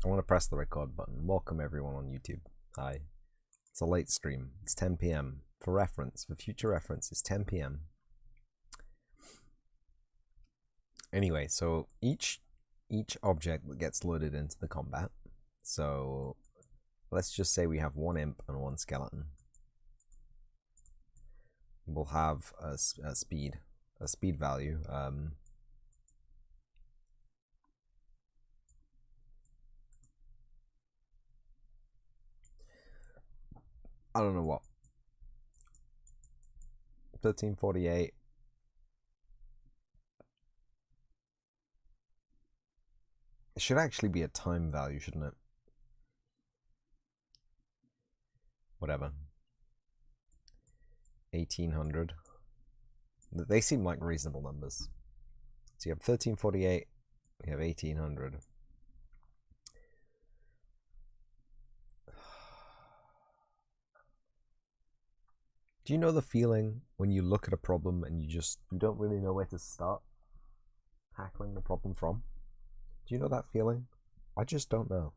I want to press the record button. Welcome everyone on YouTube. Hi. It's a late stream. It's 10 p.m. For reference, for future reference, it's 10 p.m. Anyway, so each object that gets loaded into the combat. So let's just say we have one imp and one skeleton. We'll have a speed value. I don't know what. 1348. It should actually be a time value, shouldn't it? Whatever. 1800. They seem like reasonable numbers. So you have 1348, we have 1800. Do you know the feeling when you look at a problem and you don't really know where to start tackling the problem from? Do you know that feeling? I just don't know.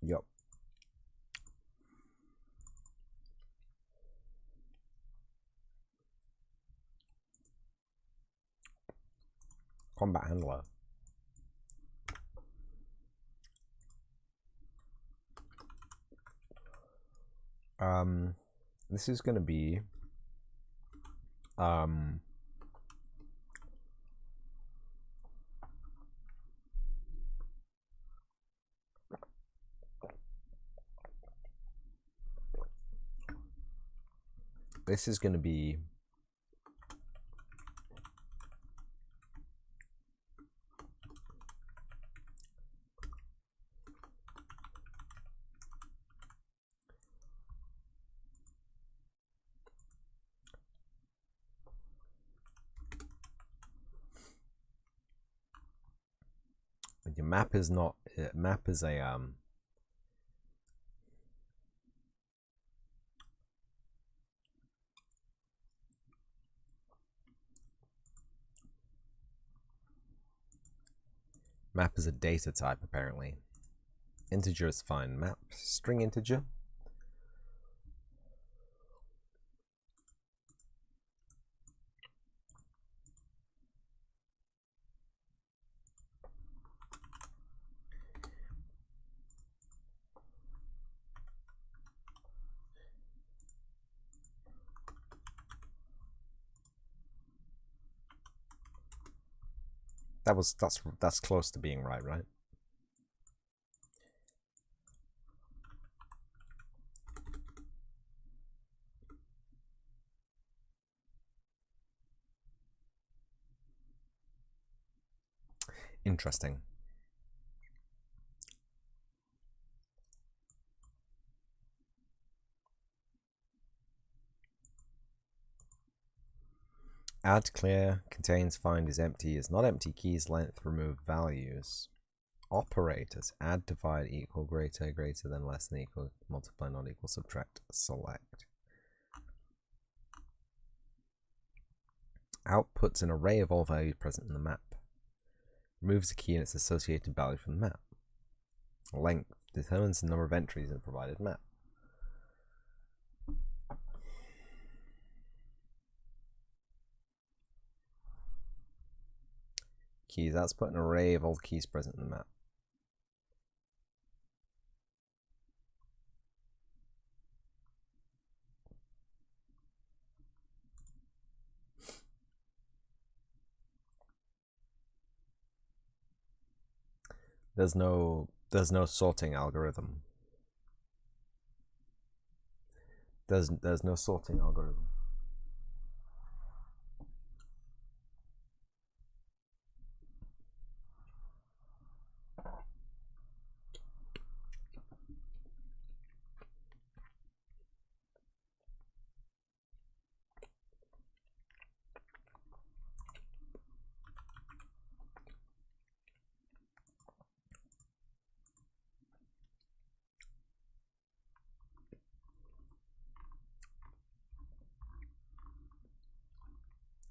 Yep. Combat handler. This is gonna be this is gonna be your map is not map is a map is a data type apparently. Integer is fine. Map string integer. That's close to being right? Interesting. Add clear contains find is empty is not empty keys length remove values. Operators add divide equal greater than less than equal multiply not equal subtract select. Outputs an array of all values present in the map. Removes a key and its associated value from the map. Length determines the number of entries in the provided map. Keys output an array of all keys present in the map. There's no sorting algorithm. There's no sorting algorithm.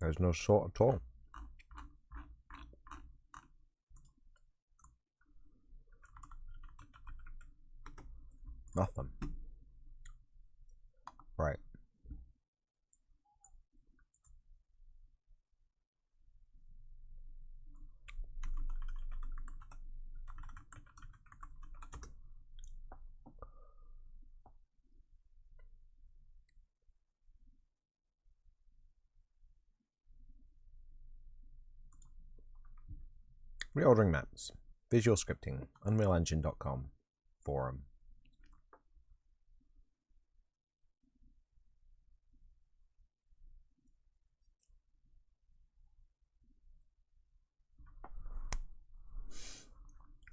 There's no sort at all. Nothing. Right. Reordering maps. Visual scripting. UnrealEngine.com. Forum.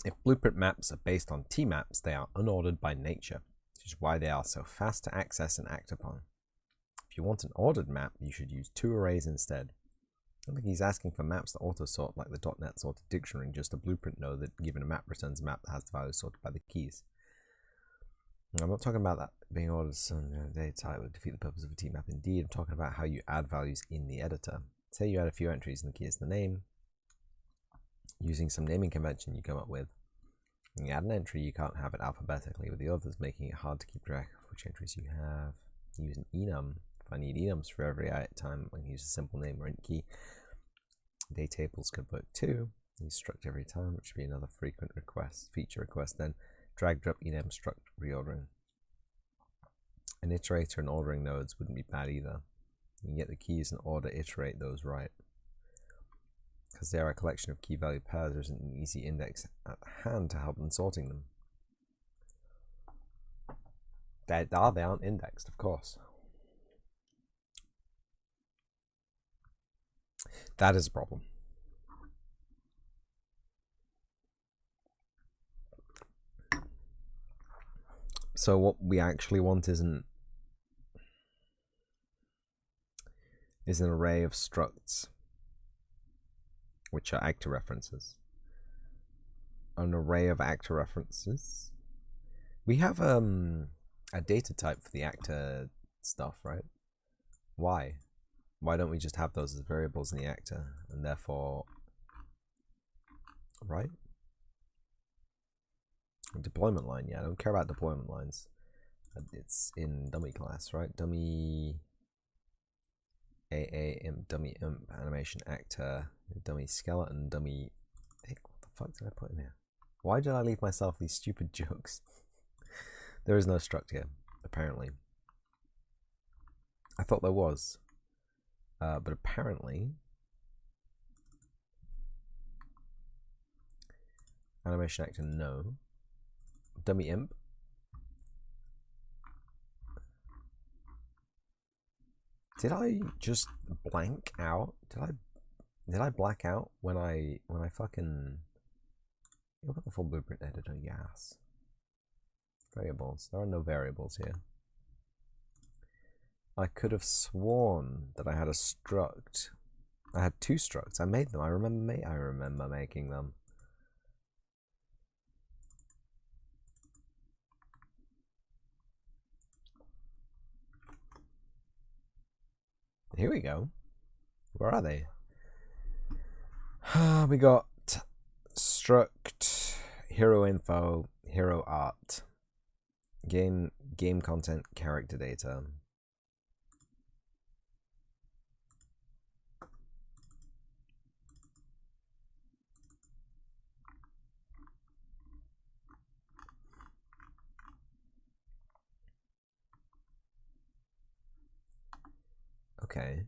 If blueprint maps are based on T-maps, they are unordered by nature, which is why they are so fast to access and act upon. If you want an ordered map, you should use 2 arrays instead. I don't think he's asking for maps that auto-sort like the .NET sorted dictionary, just a blueprint node that, given a map, returns a map that has the values sorted by the keys. I'm not talking about that being ordered as some data type would defeat the purpose of a T-map. Indeed, I'm talking about how you add values in the editor. Say you add a few entries and the key is the name. Using some naming convention you come up with. When you add an entry, you can't have it alphabetically with the others, making it hard to keep track of which entries you have. Use an enum. If I need enums for every time, I can use a simple name or int key. Day tables could work too. Use struct every time, which would be another frequent request, feature request. Then drag drop enum struct reordering. An iterator and ordering nodes wouldn't be bad either. You can get the keys and order iterate those right. Because they are a collection of key value pairs, there isn't an easy index at hand to help in sorting them. They aren't indexed, of course. That is a problem. So what we actually want isn't an array of structs, which are actor references. An array of actor references. We have a data type for the actor stuff, right? Why? Why don't we just have those as variables in the actor, and therefore, right? Deployment line, yeah, I don't care about deployment lines. It's in dummy class, right? Dummy imp, dummy imp, animation actor, dummy skeleton, dummy. Hey, what the fuck did I put in here? Why did I leave myself these stupid jokes? There is no struct here, apparently. I thought there was, but apparently, animation actor, no. Dummy imp. Did I just blank out? Did I black out when I fucking look at the full blueprint editor? Yes. Variables. There are no variables here. I could have sworn that I had a struct. I had 2 structs. I made them. I remember making them. Here we go. Where are they? We got struct, hero info, hero art, game content, character data. Okay.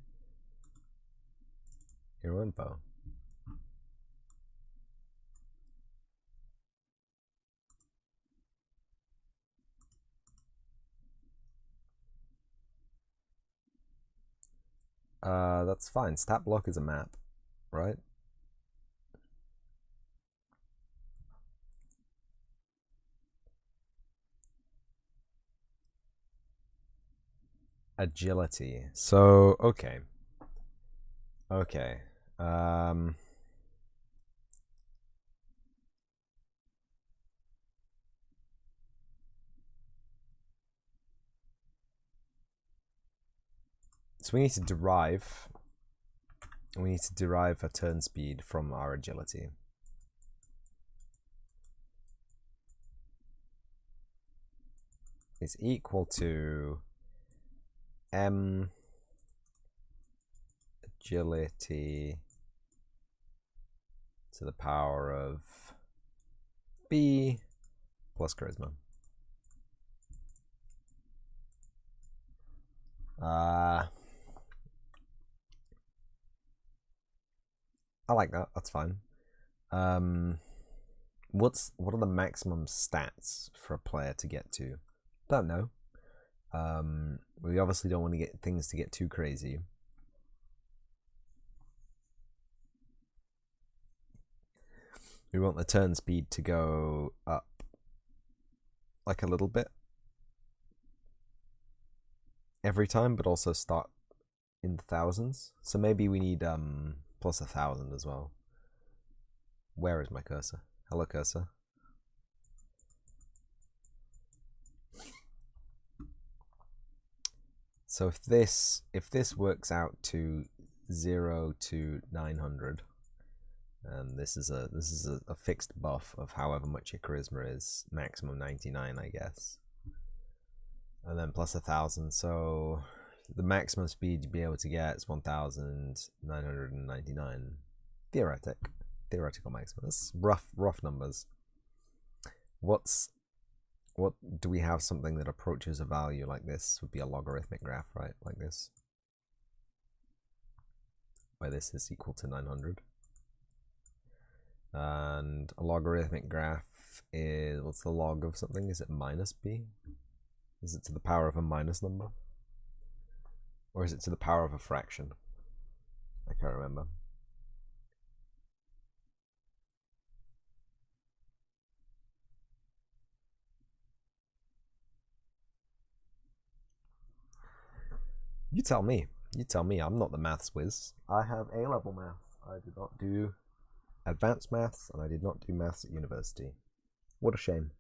Hero info. That's fine. Stat block is a map, right? Agility. So, okay. Okay. So we need to derive We need to derive a turn speed from our agility. Is equal to m agility to the power of b plus charisma. I like that. That's fine. What are the maximum stats for a player to get to? Don't know. We obviously don't want to get things to get too crazy. We want the turn speed to go up like a little bit every time, but also start in the thousands. So maybe we need plus 1,000 as well. Where is my cursor? Hello, cursor. So if this works out to 0 to 900, and this is a fixed buff of however much your charisma is, maximum 99, I guess, and then plus 1,000. So the maximum speed you'd be able to get is 1,999. Theoretical maximum. That's rough numbers. What do we have something that approaches a value like this? Would be a logarithmic graph, right? Like this, where this is equal to 900. And a logarithmic graph is, what's the log of something? Is it minus b? Is it to the power of a minus number? Or is it to the power of a fraction? I can't remember. You tell me. You tell me. I'm not the maths whiz. I have A-level math. I did not do advanced maths, and I did not do maths at university. What a shame.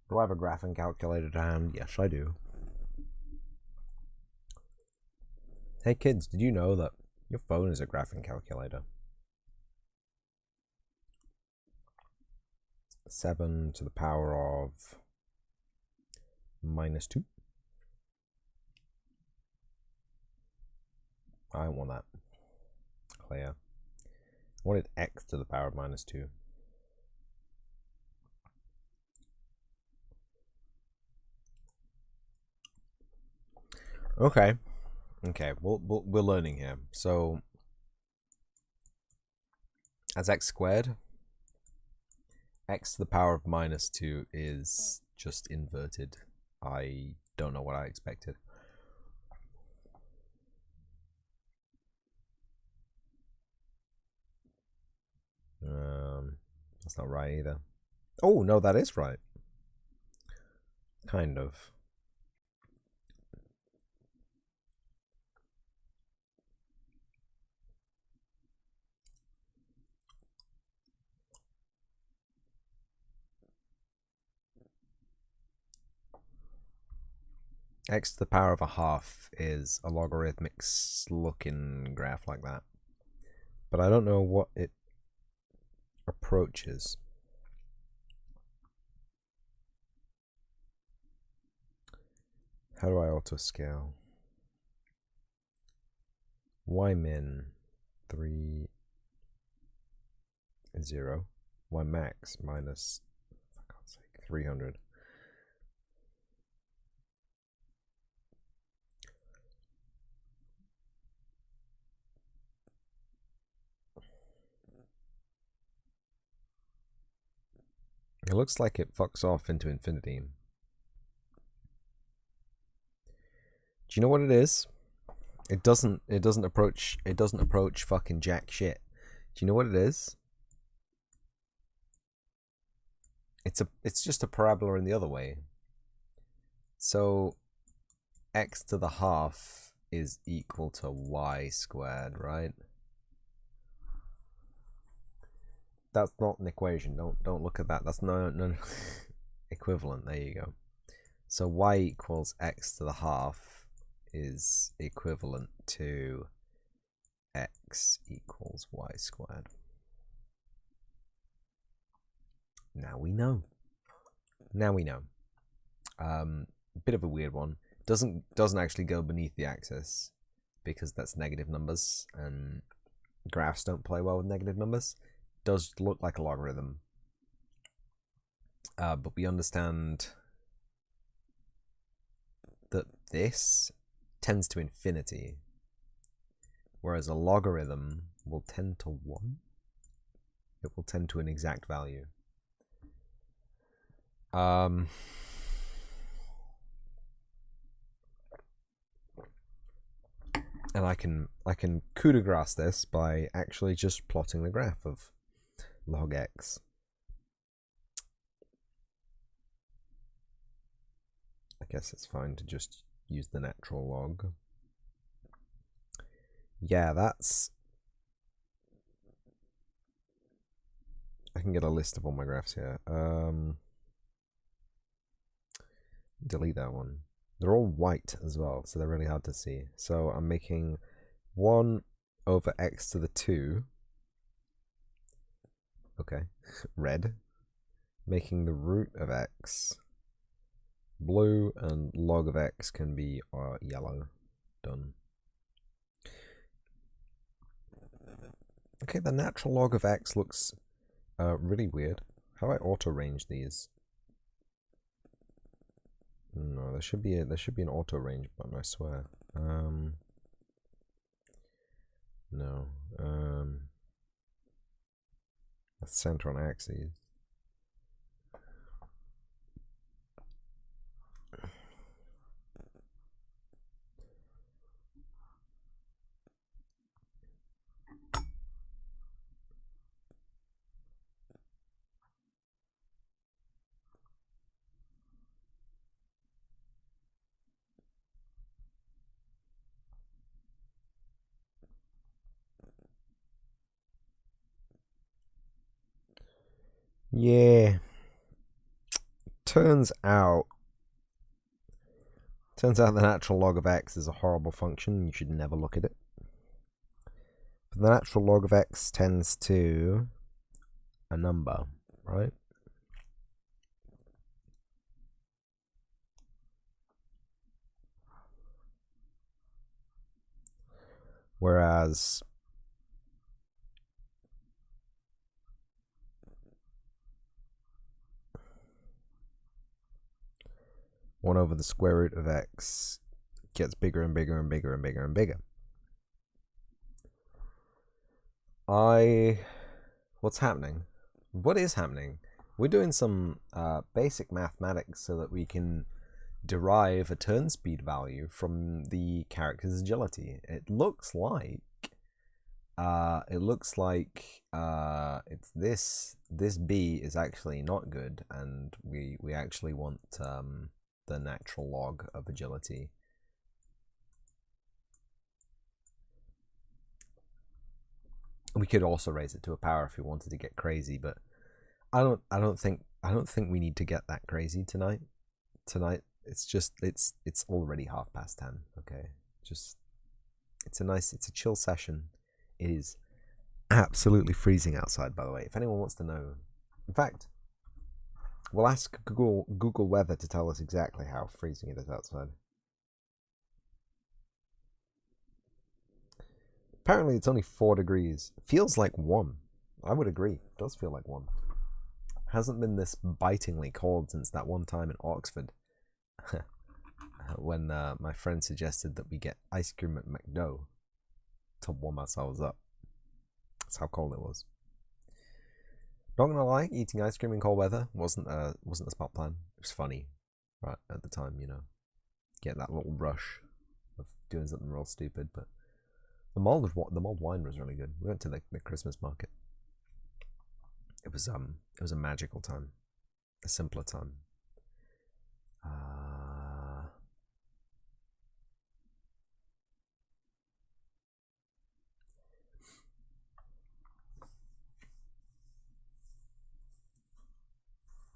Do I have a graphing calculator to hand? Yes, I do. Hey kids, did you know that your phone is a graphing calculator? 7 to the power of minus 2. I don't want that. Clear. I wanted x to the power of minus 2. Okay. Okay, we're learning here. So, as x squared, x to the power of minus 2 is just inverted. I don't know what I expected. That's not right either. Oh, no, that is right. Kind of. X to the power of a half is a logarithmic looking graph like that. But I don't know what it approaches. How do I auto scale? y min 3 0, y max minus, for God's sake, 300. It looks like it fucks off into infinity. Do you know what it is? It doesn't approach fucking jack shit. Do you know what it is? It's just a parabola in the other way. So x to the half is equal to y squared, right? That's not an equation. Don't look at that. That's no equivalent. There you go. So y equals x to the half is equivalent to x equals y squared. Now we know. Now we know. Bit of a weird one. Doesn't actually go beneath the axis because that's negative numbers, and graphs don't play well with negative numbers. Does look like a logarithm, but we understand that this tends to infinity, whereas a logarithm will tend to 1. It will tend to an exact value. And I can coup de grace this by actually just plotting the graph of log x. I guess it's fine to just use the natural log. Yeah, that's... I can get a list of all my graphs here. Delete that one. They're all white as well, so they're really hard to see. So I'm making 1 over x to the 2. Okay, red. Making the root of x blue, and log of x can be yellow. Done. Okay, the natural log of x looks really weird. How do I auto range these? No, there should be an auto range button, I swear. No. Center on axes. Yeah. Turns out the natural log of x is a horrible function. You should never look at it. But the natural log of x tends to a number, right? Whereas one over the square root of x gets bigger and bigger and bigger and bigger and bigger. What's happening? What is happening? We're doing some basic mathematics so that we can derive a turn speed value from the character's agility. It looks like it's this b is actually not good, and we actually want the natural log of agility. We could also raise it to a power if we wanted to get crazy, but I don't think we need to get that crazy tonight. It's already 10:30. Okay, it's a chill session. It is absolutely freezing outside, by the way. If anyone wants to know, in fact, we'll ask Google Weather to tell us exactly how freezing it is outside. Apparently it's only 4 degrees. Feels like 1. I would agree. It does feel like 1. Hasn't been this bitingly cold since that one time in Oxford. When my friend suggested that we get ice cream at McDo to warm ourselves up. That's how cold it was. Not gonna lie, eating ice cream in cold weather wasn't a smart plan. It was funny, right, at the time, you know. Get that little rush of doing something real stupid, but the mulled wine was really good. We went to the Christmas market. It was a magical time, a simpler time.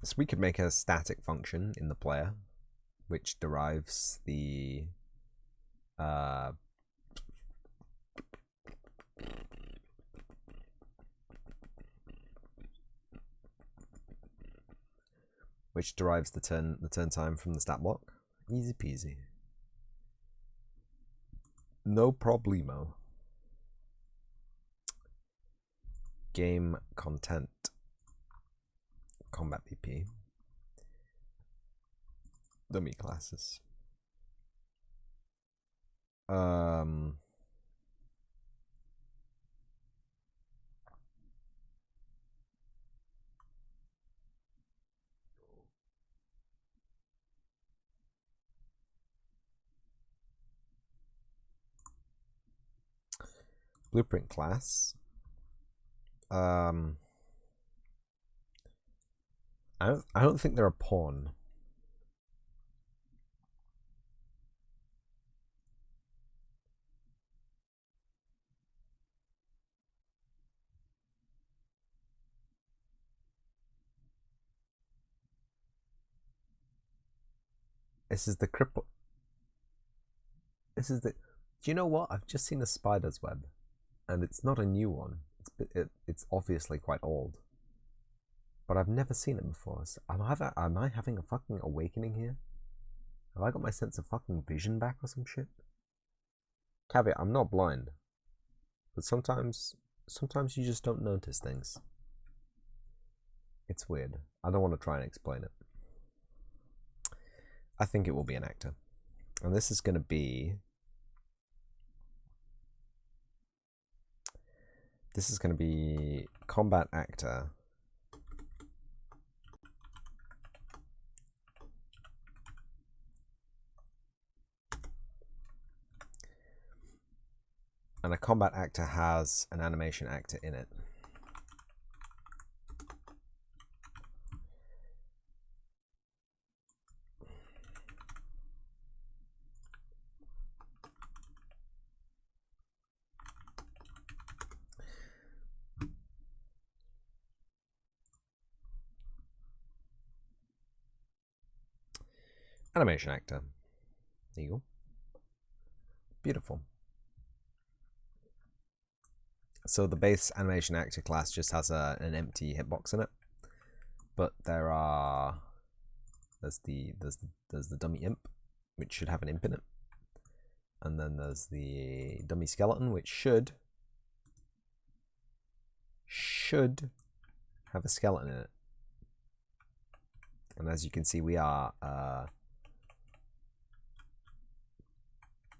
So we could make a static function in the player, which derives the turn time from the stat block. Easy peasy. No problemo. Game content. Combat PP. Dummy classes. Blueprint class. I don't think they're a pawn. This is the cripple. This is the. Do you know what? I've just seen a spider's web, and it's not a new one. It's obviously quite old, but I've never seen it before. So am I having a fucking awakening here? Have I got my sense of fucking vision back or some shit? Caveat: I'm not blind, but sometimes you just don't notice things. It's weird. I don't want to try and explain it. I think it will be an actor, and this is going to be. This is going to be combat actor. And a combat actor has an animation actor in it. Animation actor. There you go. Beautiful. So the base animation actor class just has an empty hitbox in it, but there's the dummy imp, which should have an imp in it, and then there's the dummy skeleton, which should have a skeleton in it. And as you can see, we are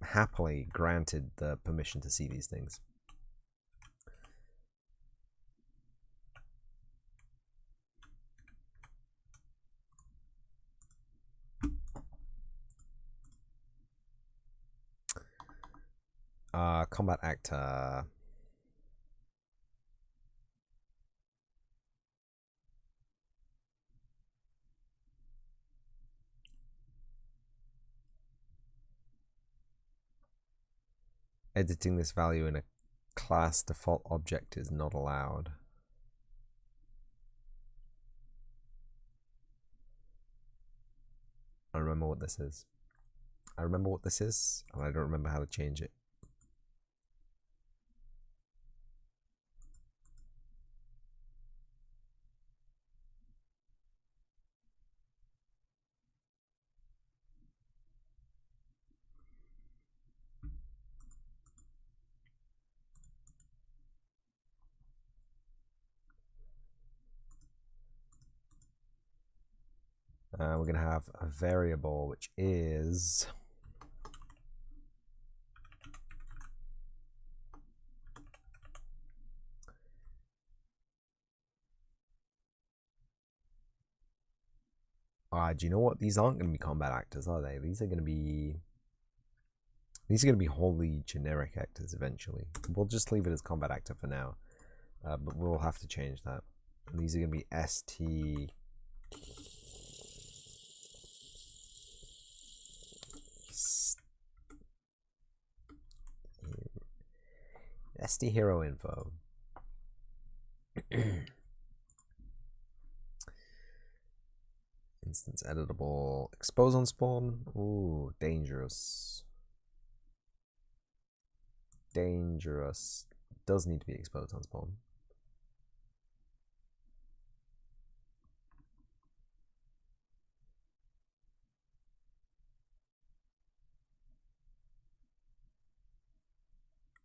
happily granted the permission to see these things. Combat actor. Editing this value in a class default object is not allowed. I remember what this is. I remember what this is, and I don't remember how to change it. We're going to have a variable which is do you know what? These aren't going to be combat actors, are they? These are going to be wholly generic actors eventually. We'll just leave it as combat actor for now, but we'll have to change that. And these are going to be ST hero info. Instance editable. Expose on spawn. Ooh, dangerous. Dangerous. Does need to be exposed on spawn.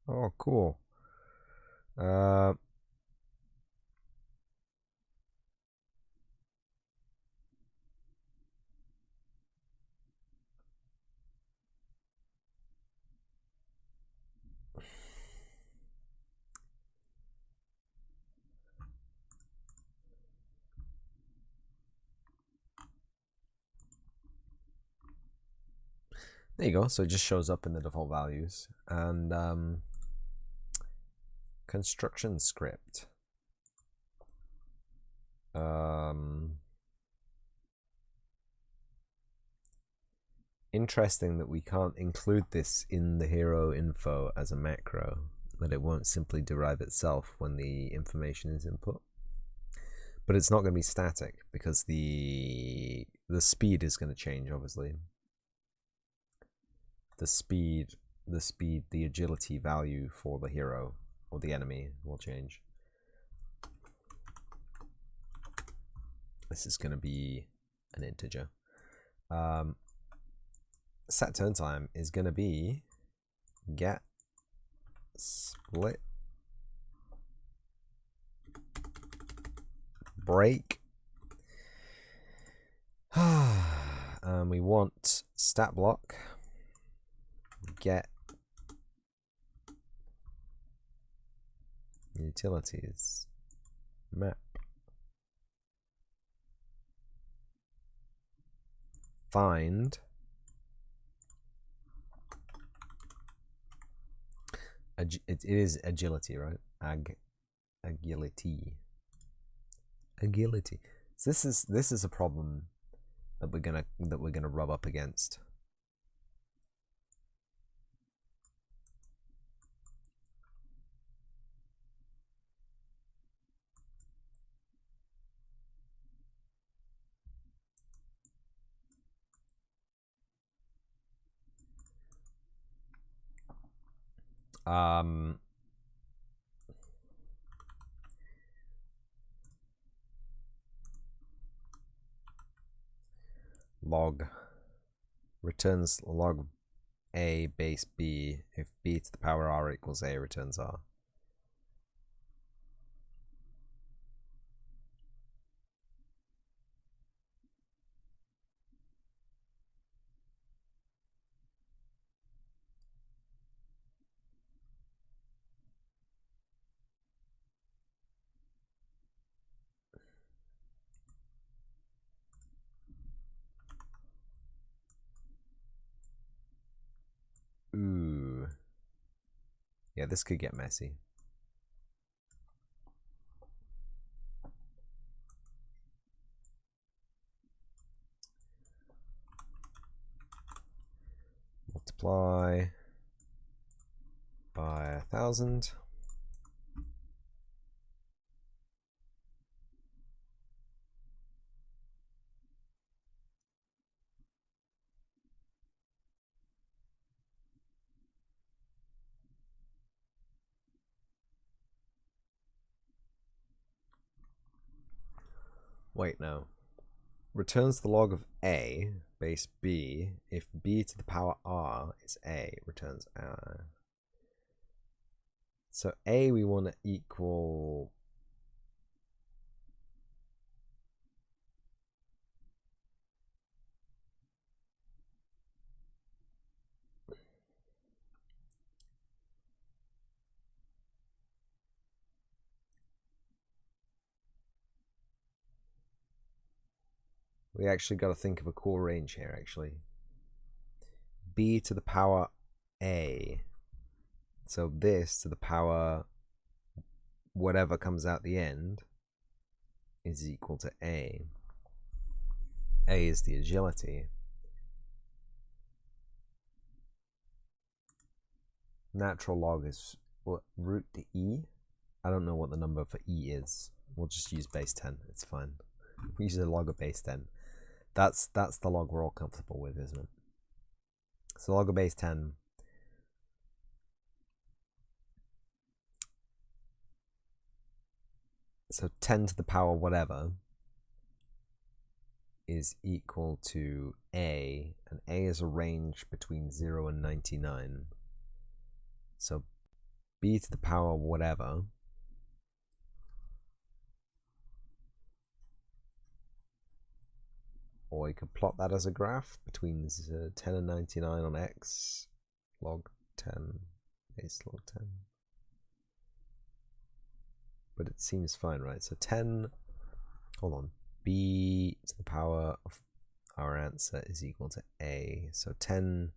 Oh, cool. There you go. So it just shows up in the default values. And construction script. Interesting that we can't include this in the hero info as a macro, that it won't simply derive itself when the information is input. But it's not going to be static because the speed is going to change, obviously. The agility value for the hero or the enemy will change. This is going to be an integer. Set turn time is going to be get split break. We want stat block get utilities map find it is agility, right? Agility. So this is a problem that we're gonna rub up against. Log returns log a base b if b to the power r equals a returns r. Ooh. Yeah, this could get messy. Multiply by 1,000. Wait, no. Returns the log of a base b if b to the power r is a, returns r. So a we want to equal We actually got to think of a cool range here, actually. B to the power A. So this to the power whatever comes out the end is equal to A. A is the agility. Natural log is what, root to E? I don't know what the number for E is. We'll just use base 10. It's fine. We use a log of base 10. That's the log we're all comfortable with, isn't it? So log of base 10. So 10 to the power whatever is equal to A, and A is a range between 0 and 99. So B to the power whatever or you could plot that as a graph between 10 and 99 on X, log 10, base log 10. But it seems fine, right? So 10, hold on, B to the power of our answer is equal to A. So 10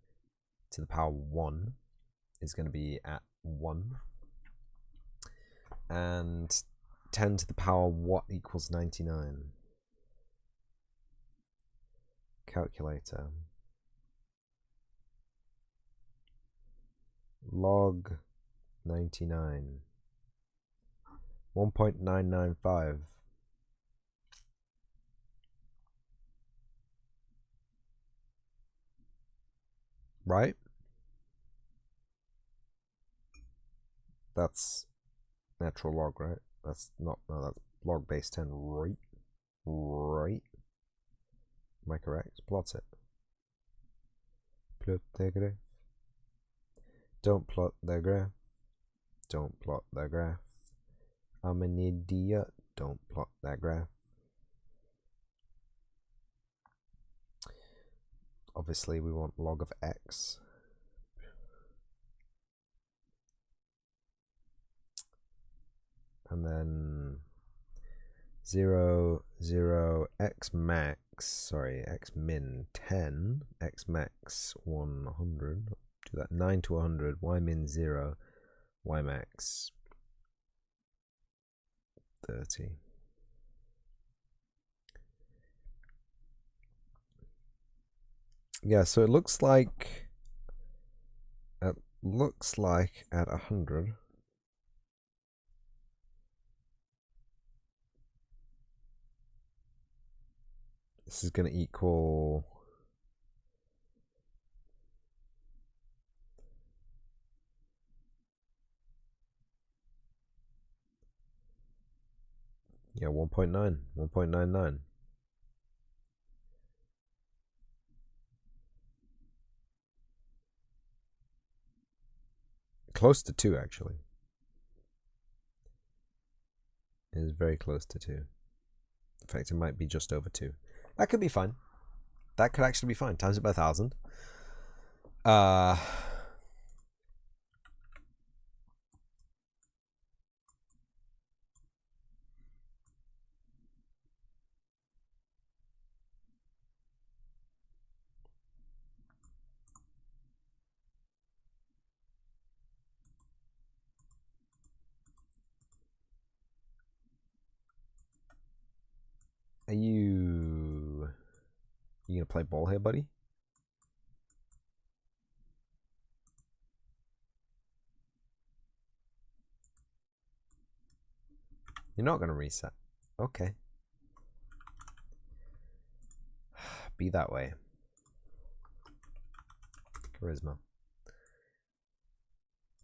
to the power 1 is going to be at 1. And 10 to the power what equals 99? Calculator. Log 99. 1.995. Right? That's natural log, right? That's not, no, that's log base 10, right? Right? Am I correct? Plot it. Plot the graph. Don't plot the graph. Don't plot the graph. I'm an idiot. Don't plot that graph. Obviously, we want log of x. And then 0, 0, x max, sorry, x min 10, x max 100, do that, 9 to 100, y min 0, y max 30. Yeah, so it looks like at 100, this is going to equal yeah 1.99. Close to 2 actually. It is very close to 2. In fact, it might be just over 2. That could be fine. That could actually be fine. Times it by 1,000. Are you gonna play ball here, buddy? You're not gonna reset. Okay. Be that way. Charisma.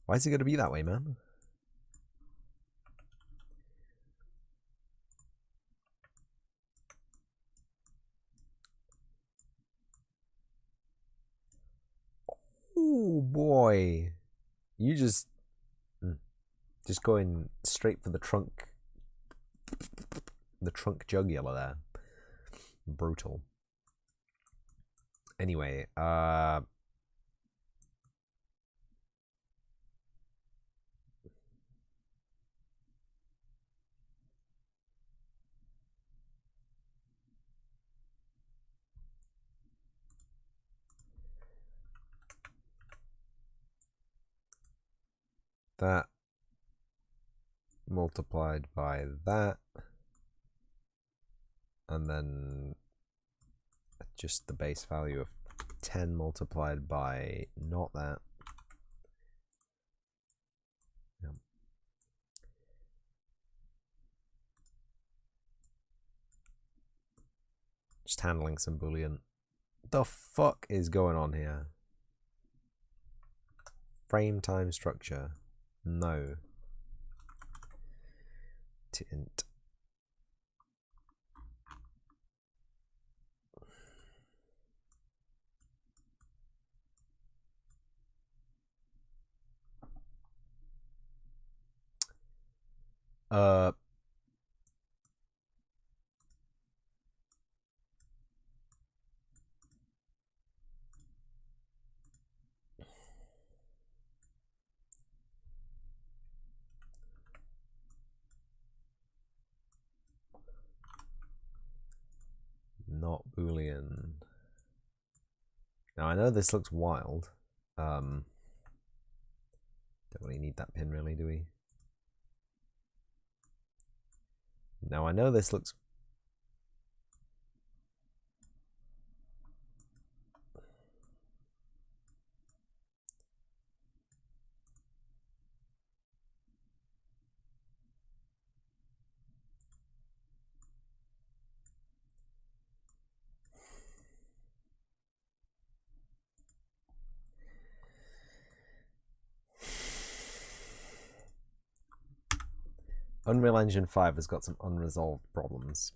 Why is it gonna be that way, man? Oh boy. You just going straight for the trunk jugular there. Brutal. Anyway, that multiplied by that, and then just the base value of 10 multiplied by not that. Yep. Just handling some Boolean. The fuck is going on here? Frame time structure. No. Tint. Not Boolean. Now I know this looks wild. Don't really need that pin really, do we? Now I know this looks... Unreal Engine 5 has got some unresolved problems.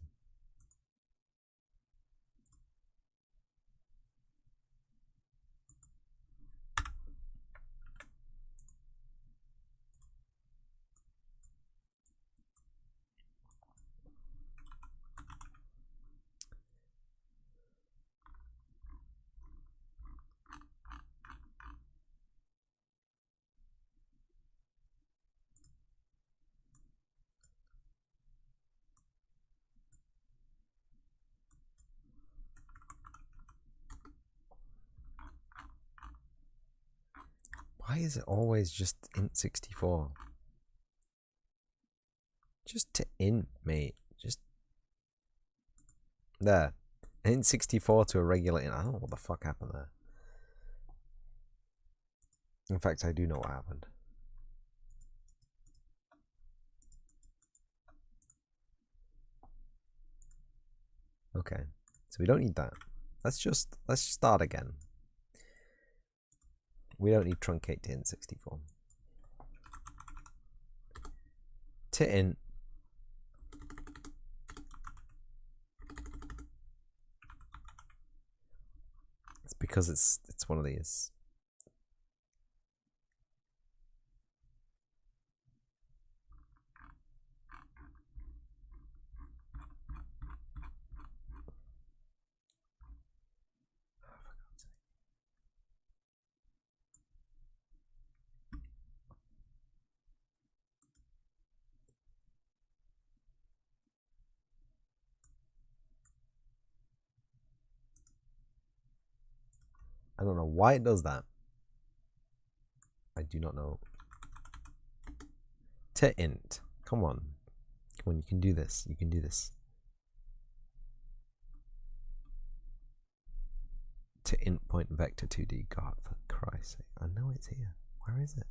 Why is it always just int64? Just to int, mate. Just... There. Int64 to a regular int. I don't know what the fuck happened there. In fact, I do know what happened. Okay. So we don't need that. Let's start again. We don't need truncate to int64. To int. It's because it's one of these. I don't know why it does that. I do not know. To int. Come on. Come on, you can do this. You can do this. To int point vector 2D. God, for Christ's sake. I know it's here. Where is it?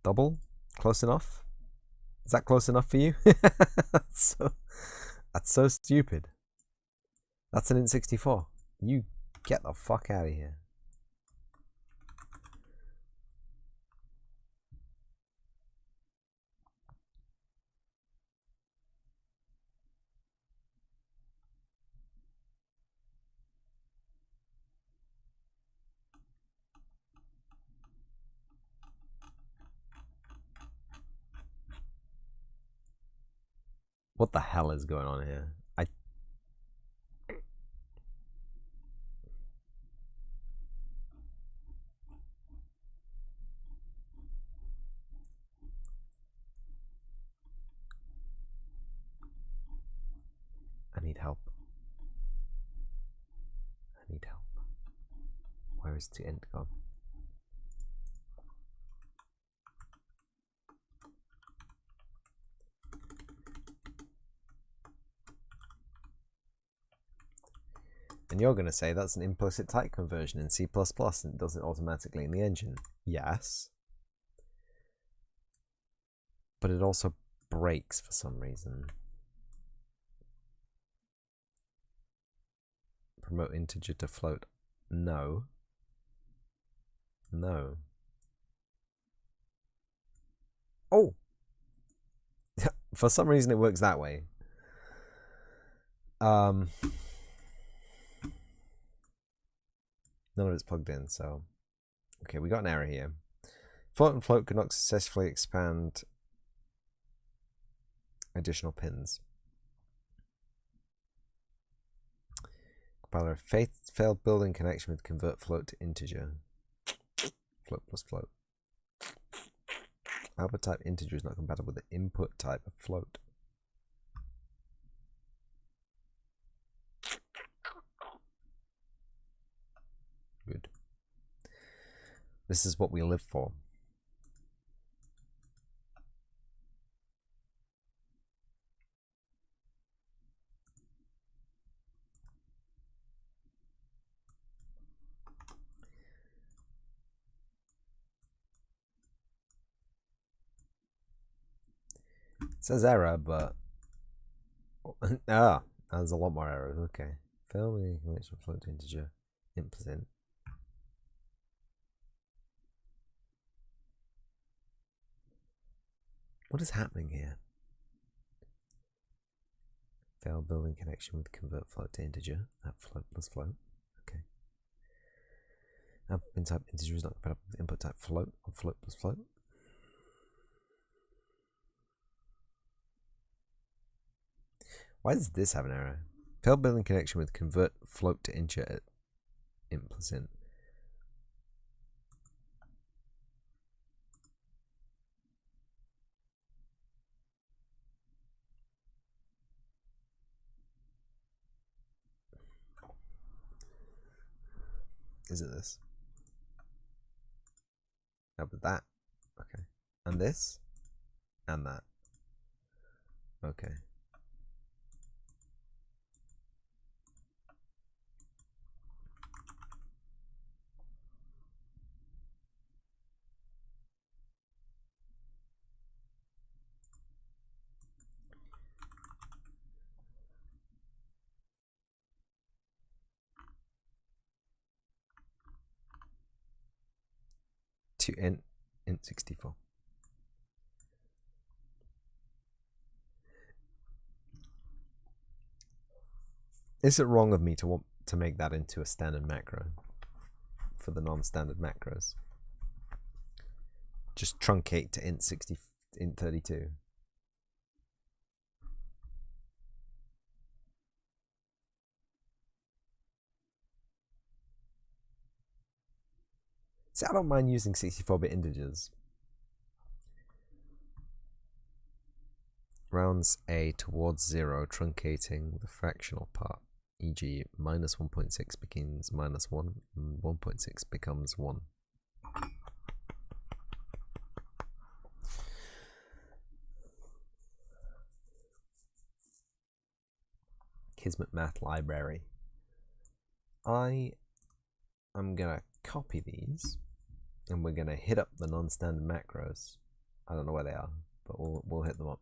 Double? Close enough? Is that close enough for you? that's so stupid. That's an int64. You get the fuck out of here. What the hell is going on here? I need help. I need help. Where is to int gone? And you're going to say that's an implicit type conversion in C++ and it does it automatically in the engine. Yes. But it also breaks for some reason. Promote integer to float. No. No. Oh! For some reason it works that way. None of it's plugged in, so... Okay, we got an error here. Float and float could not successfully expand additional pins. Compiler failed building connection with convert float to integer. Float plus float. Output type integer is not compatible with the input type of float. Good. This is what we live for. It says error, but there's a lot more errors. Okay. Fail me connection float to integer. Implicit. What is happening here? Fail building connection with convert float to integer. At float plus float. Okay. Output pin type integer is not compatible with input type float or float plus float. Why does this have an error? Failed building connection with convert float to integer implicit. Is it this? How about that? Okay. And this? And that. Okay. To int64. Is it wrong of me to want to make that into a standard macro for the non-standard macros? Just truncate to int32. See, I don't mind using 64-bit integers. Rounds A towards 0, truncating the fractional part. E.g., minus 1.6 becomes minus 1, and 1.6 becomes 1. Kismet Math Library. I am going to copy these, and we're going to hit up the non-standard macros. I don't know where they are, but we'll hit them up.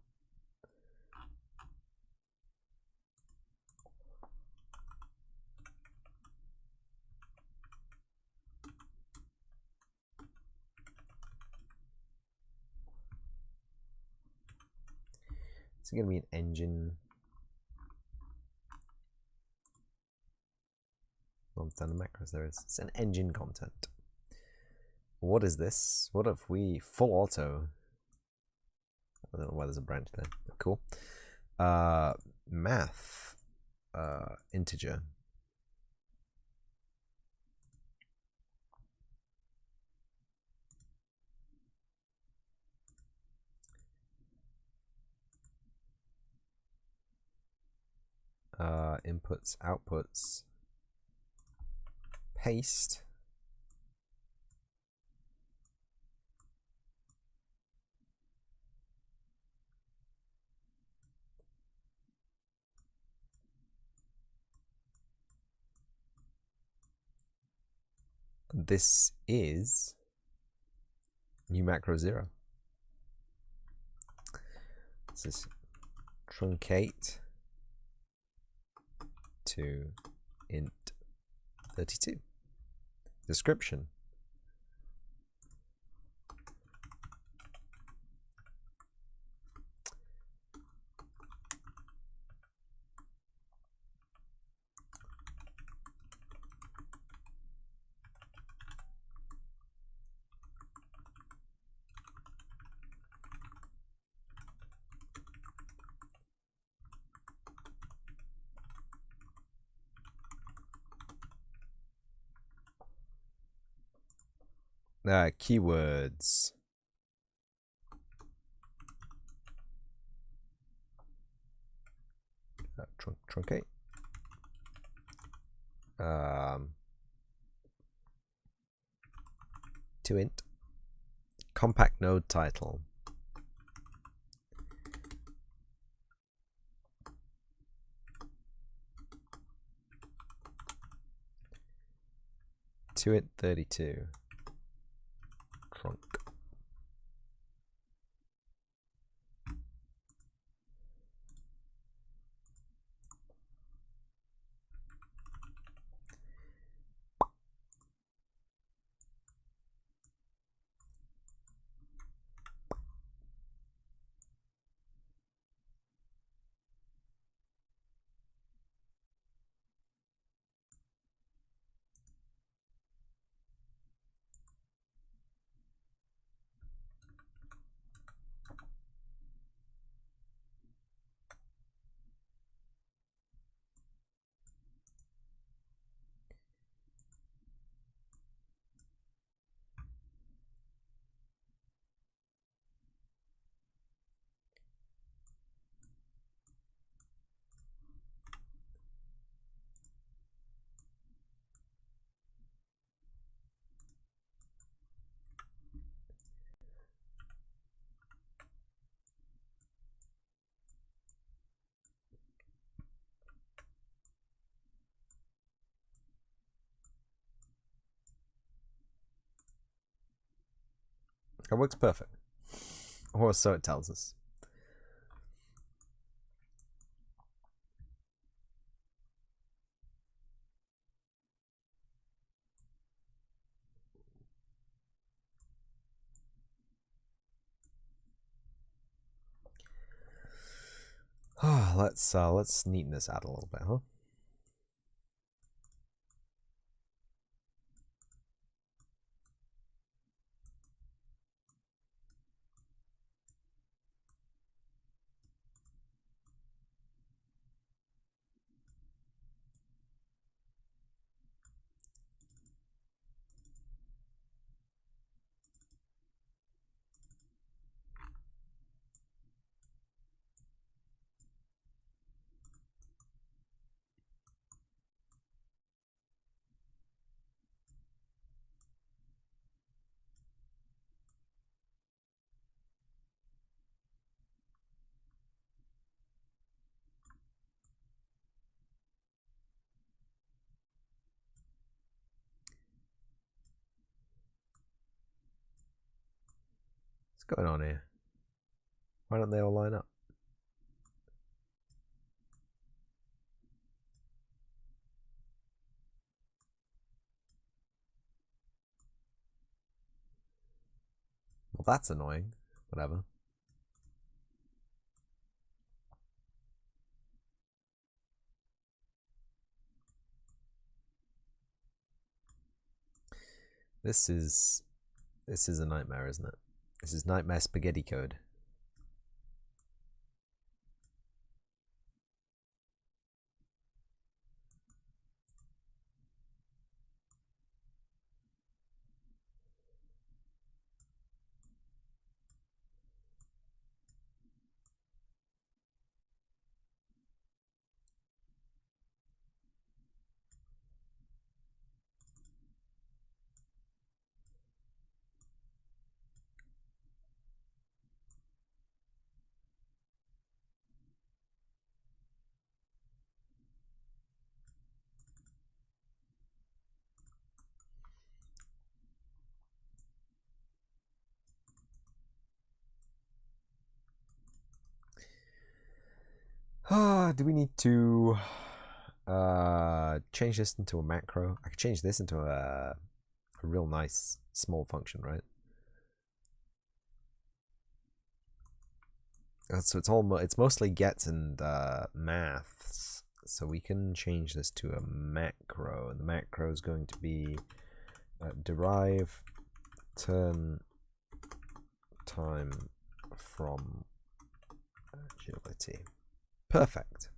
It's going to be an engine. Non-standard macros there is. It's an engine content. What is this? What if we full auto? I don't know why there's a branch there. Cool. Math. Integer. Inputs, outputs, paste, this is new macro 0. This is truncate to int 32. Description. Keywords. Truncate. To int. Compact node title. To int 32. Trunk. It works perfect. Or so it tells us. Let's neaten this out a little bit, huh? What's going on here? Why don't they all line up? Well, that's annoying. Whatever. This is a nightmare, isn't it? This is nightmare spaghetti code. Do we need to change this into a macro? I could change this into a real nice small function, right? So it's mostly gets and maths. So we can change this to a macro. The macro is going to be derive turn time from agility. Perfect.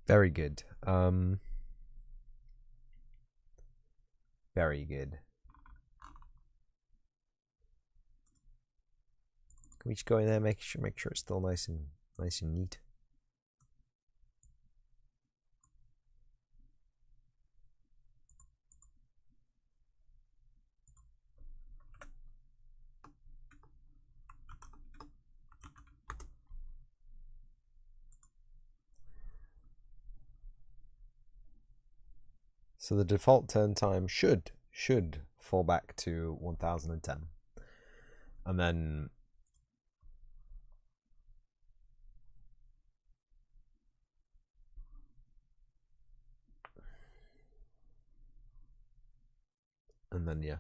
Very good. Very good. Can we just go in there, make sure it's still nice and neat? So the default turn time should fall back to 1010, and then yeah.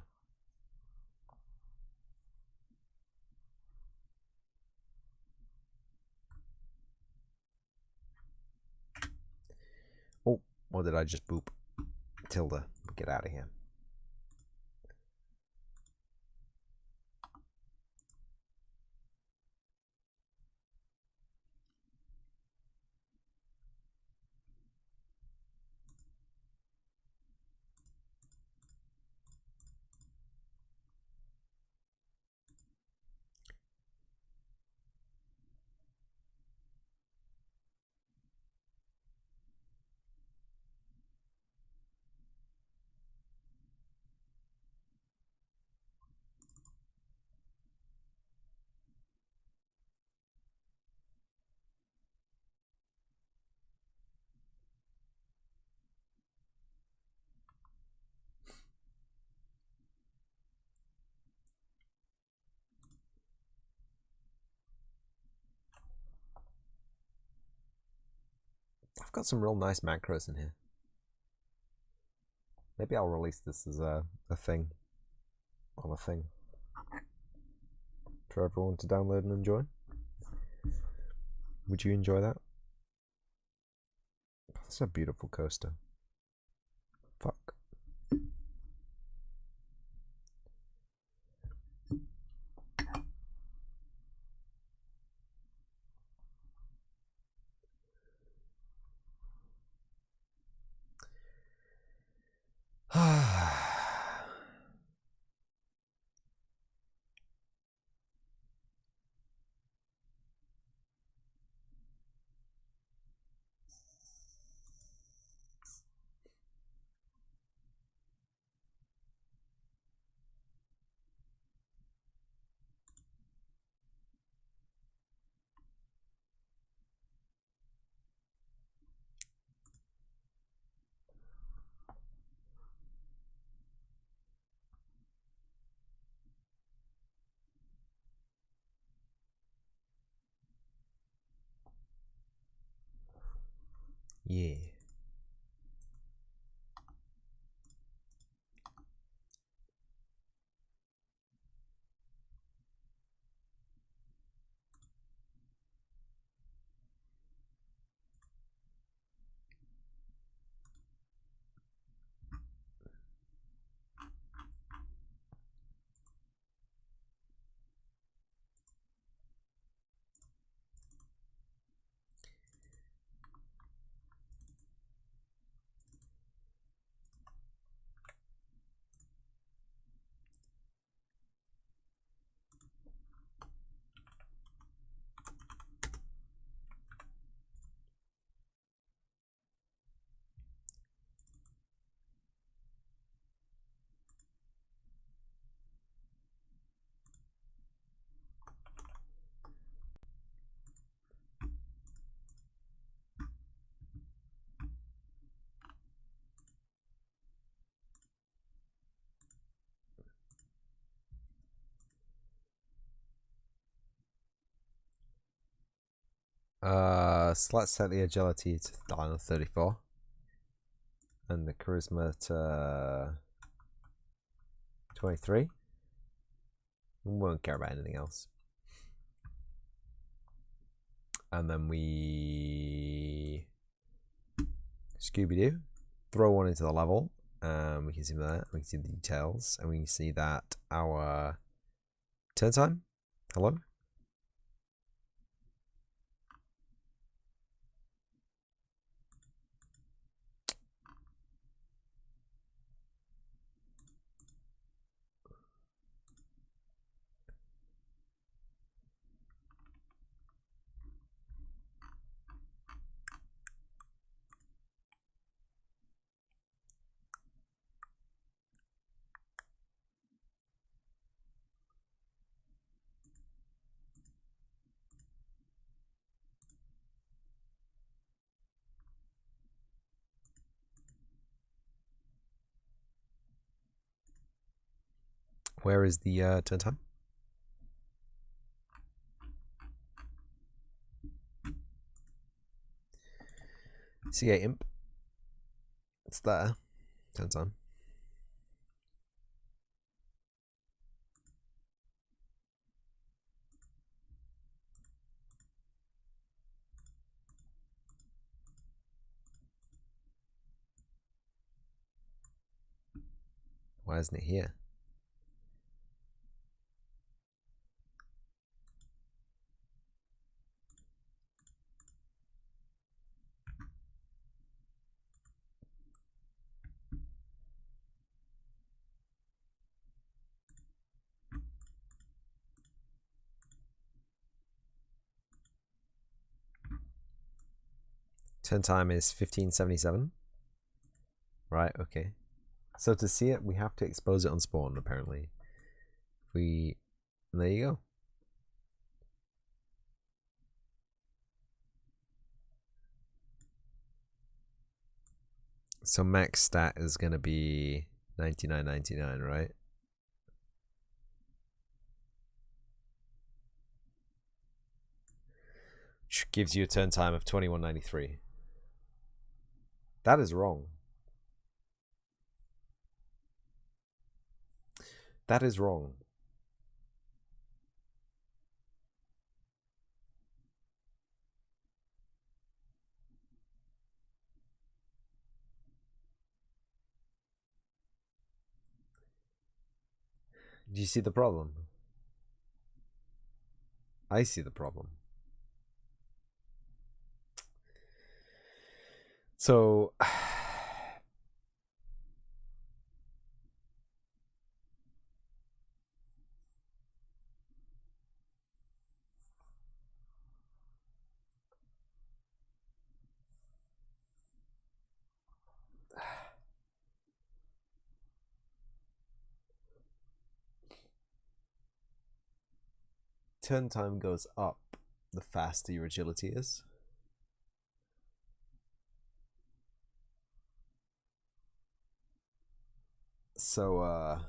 Oh, what did I just boop? Tilde, get out of here. I've got some real nice macros in here. Maybe I'll release this as a thing on a thing for everyone to download and enjoy. Would you enjoy that? That's a beautiful coaster. Fuck. Yeah. So let's set the agility to 34 and the charisma to 23. We won't care about anything else. And then we Scooby-Doo, throw one into the level. We can see that. We can see the details, and we can see that our turn time. Hello. Where is the turn time? C8 imp. It's there. Turn time. Why isn't it here? Turn time is 1577. Right, okay. So to see it, we have to expose it on spawn, apparently. There you go. So max stat is going to be 99.99, right? Which gives you a turn time of 21.93. That is wrong. That is wrong. Do you see the problem? I see the problem. So turn time goes up the faster your agility is. So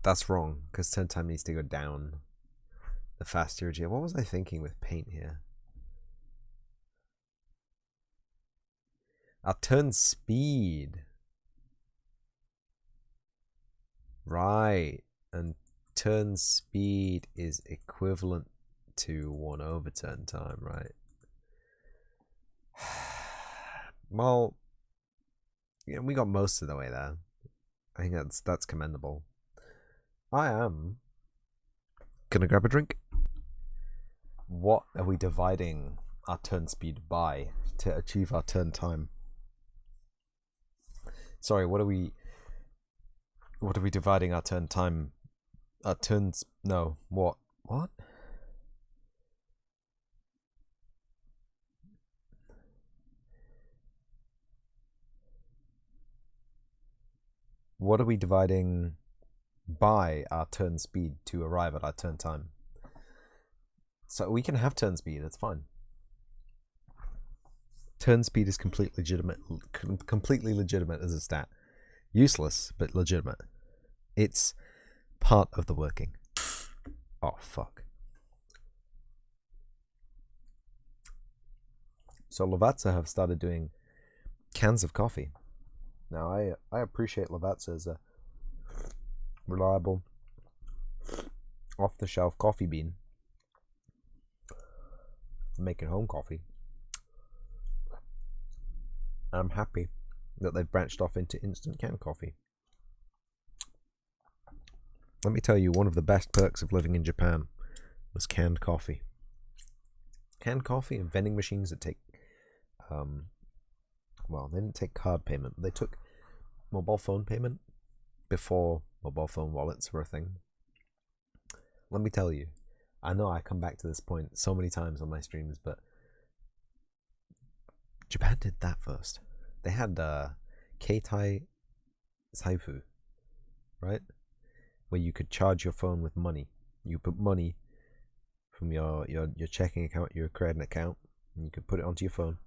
that's wrong, because turn time needs to go down the faster your agility. What was I thinking with paint here? Our turn speed. Right. And turn speed is equivalent to 1 over turn time, right? Well, yeah, we got most of the way there. I think that's commendable. I am gonna grab a drink. What are we dividing our turn speed by to achieve our turn time? Sorry, what are we dividing our turn time? Our turns? No, what? What are we dividing by our turn speed to arrive at our turn time? So we can have turn speed, that's fine. Turn speed is completely legitimate as a stat. Useless, but legitimate. It's part of the working. Oh, fuck. So Lavazza have started doing cans of coffee. Now, I appreciate Lavazza as a reliable, off-the-shelf coffee bean. Making home coffee. I'm happy that they've branched off into instant canned coffee. Let me tell you, one of the best perks of living in Japan was canned coffee. Canned coffee and vending machines that take, well, they didn't take card payment. They took mobile phone payment before mobile phone wallets were a thing. Let me tell you, I know I come back to this point so many times on my streams, but Japan did that first. They had Keitai Saifu, right? Where you could charge your phone with money. You put money from your checking account, your credit account, and you could put it onto your phone.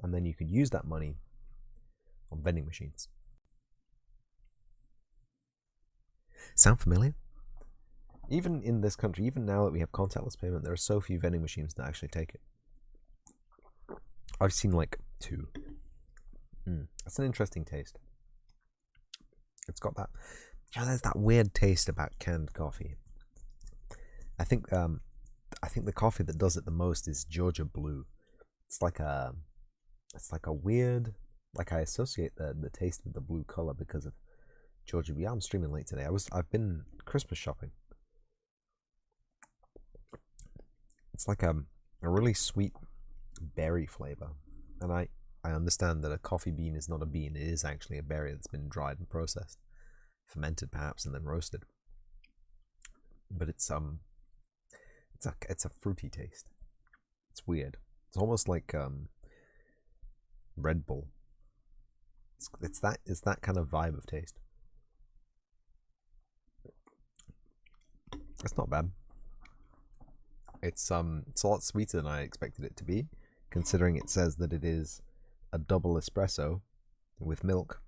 And then you could use that money on vending machines. Sound familiar? Even in this country, even now that we have contactless payment, there are so few vending machines that actually take it. I've seen like 2. That's an interesting taste. It's got that, there's that weird taste about canned coffee. I think the coffee that does it the most is Georgia Blue. It's like a weird, like I associate the taste with the blue color because of Georgia Blue. Yeah, I'm streaming late today. I've been Christmas shopping. It's like a really sweet berry flavor, and I understand that a coffee bean is not a bean. It is actually a berry that's been dried and processed, fermented perhaps, and then roasted. But it's a fruity taste. It's weird. It's almost like Red Bull. It's that kind of vibe of taste. It's not bad. It's a lot sweeter than I expected it to be, considering it says that it is a double espresso with milk.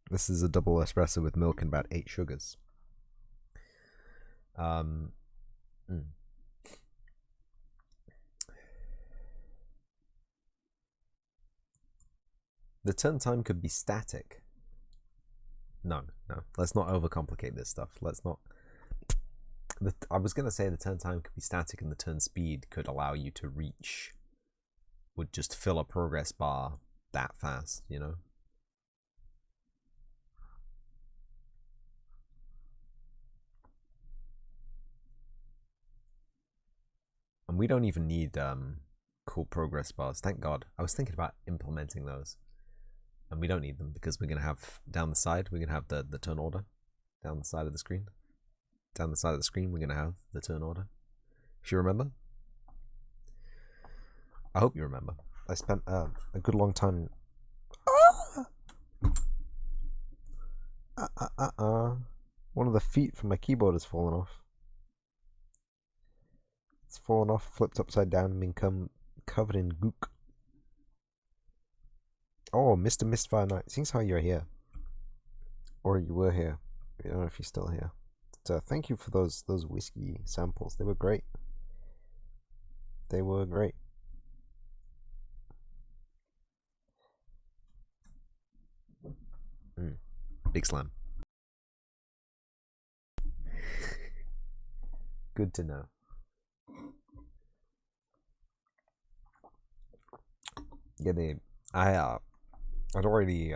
This is a double espresso with milk and about 8 sugars. The turn time could be static. No. Let's not overcomplicate this stuff. Let's not. I was going to say the turn time could be static and the turn speed could allow you to reach, would just fill a progress bar that fast, you know? And we don't even need cool progress bars, thank God. I was thinking about implementing those. And we don't need them because we're going to have, down the side, we're going to have the turn order. Down the side of the screen. Down the side of the screen, we're going to have the turn order. If you remember. I hope you remember. I spent a good long time. One of the feet from my keyboard has fallen off. It's fallen off, flipped upside down, and become covered in gook. Oh, Mr. Mistfire Knight. Seems how you're here. Or you were here. I don't know if you're still here. But, thank you for those whiskey samples. They were great. They were great. Big slam. Good to know. Yeah, I'd already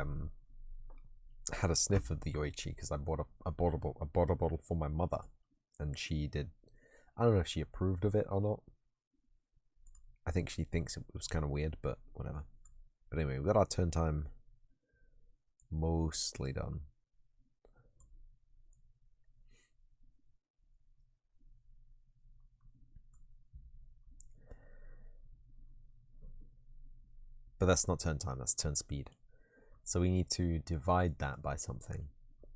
had a sniff of the Yoichi because I bought a bottle for my mother, and she did. I don't know if she approved of it or not. I think she thinks it was kind of weird, but whatever. But anyway, we got our turn time mostly done. But that's not turn time, that's turn speed. So we need to divide that by something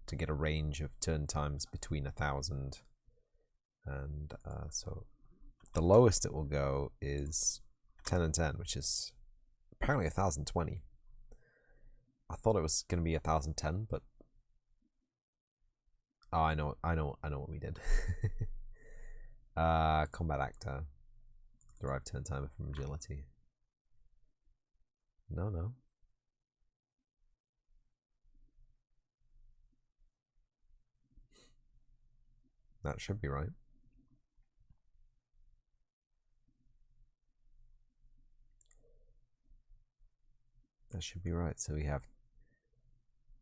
to get a range of turn times between 1,000 and so the lowest it will go is 10 and 10, which is apparently 1,020. I thought it was going to be 1010, but oh, I know what we did. Combat actor, derived turn timer from agility. No. That should be right. That should be right. So we have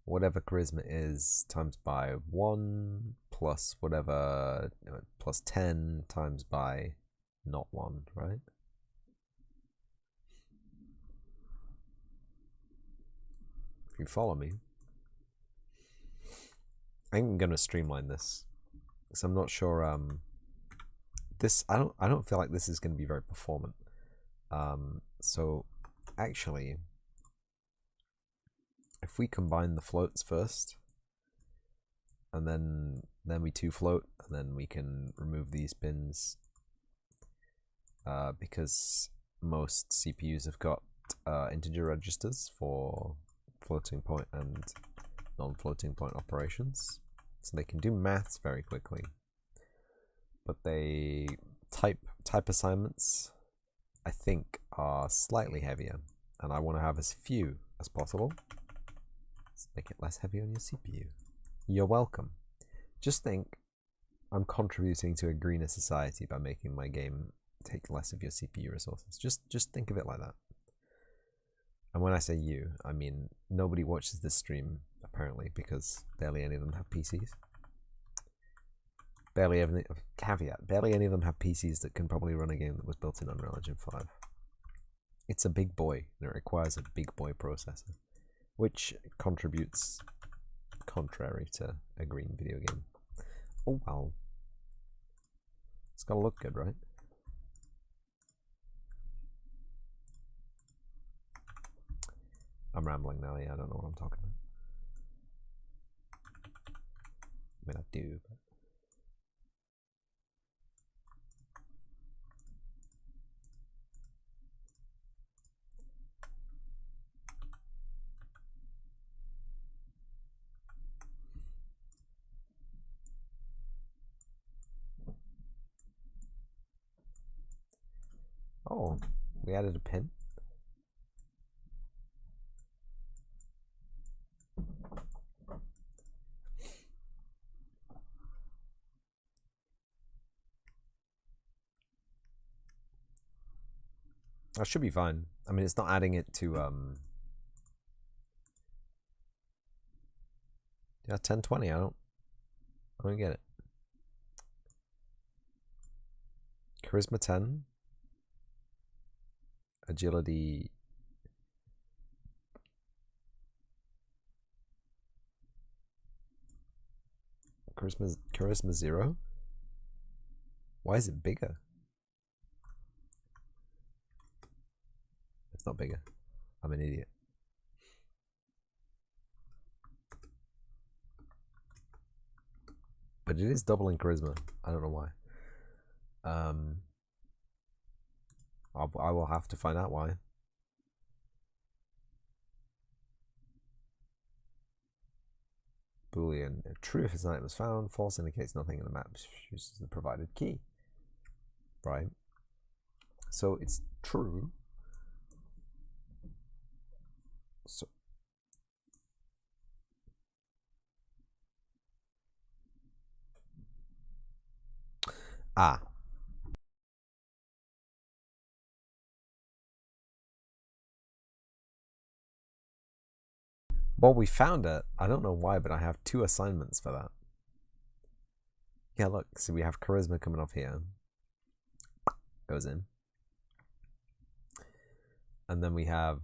whatever charisma is times by 1 plus whatever plus 10 times by not 1, right? If you follow me. I'm gonna streamline this. So I'm not sure this I don't feel like this is gonna be very performant. So actually if we combine the floats first and then we 2 float and then we can remove these pins because most CPUs have got integer registers for floating point and non-floating point operations, so they can do maths very quickly, but they type assignments I think are slightly heavier, and I want to have as few as possible. Let's make it less heavy on your CPU. You're welcome. Just think, I'm contributing to a greener society by making my game take less of your CPU resources. Just think of it like that. And when I say you, I mean nobody watches this stream apparently because barely any of them have PCs. Barely any of them have PCs that can probably run a game that was built in Unreal Engine 5. It's a big boy and it requires a big boy processor, which contributes contrary to a green video game. Oh well. It's gotta look good, right? I'm rambling now, yeah, I don't know what I'm talking about. I mean, I do, but... Oh, we added a pin? That should be fine. I mean, it's not adding it to, yeah, 1020, I don't get it. Charisma 10. Agility. Charisma 0? Why is it bigger? It's not bigger. I'm an idiot. But it is doubling charisma. I don't know why. I will have to find out why. Boolean. True if its item is found. False indicates nothing in the map. Uses the provided key. Right. So it's true. So well, we found it. I don't know why, but I have 2 assignments for that. Yeah, look. So we have charisma coming off here. Goes in. And then we have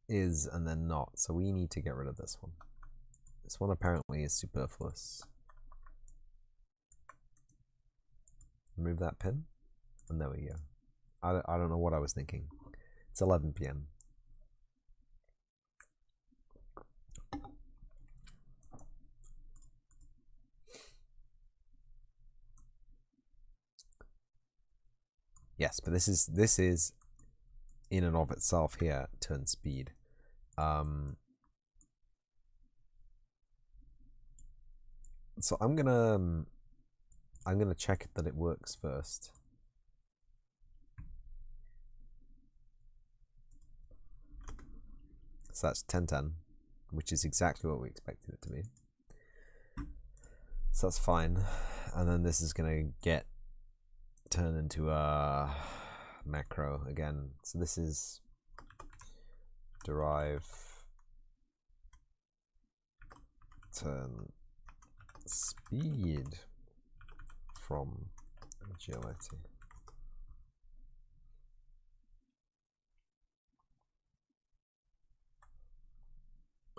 is and then not. So we need to get rid of this one. This one apparently is superfluous. Remove that pin. And there we go. I don't know what I was thinking. It's 11 p.m. Yes, but this is in and of itself here turn speed. So I'm gonna check that it works first. So that's 1010, which is exactly what we expected it to be. So that's fine. And then this is gonna get turned into a macro again. So this is derive turn speed from agility.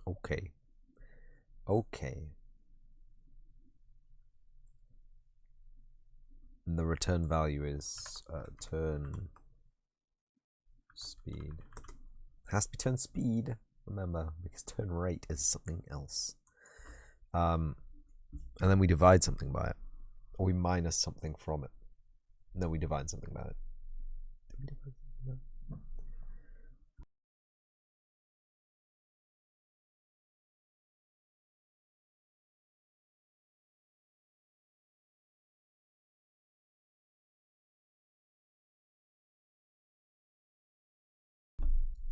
Okay. And the return value is turn speed. It has to be turn speed, remember, because turn rate is something else. And then we divide something by it, or we minus something from it. And then we divide something by it.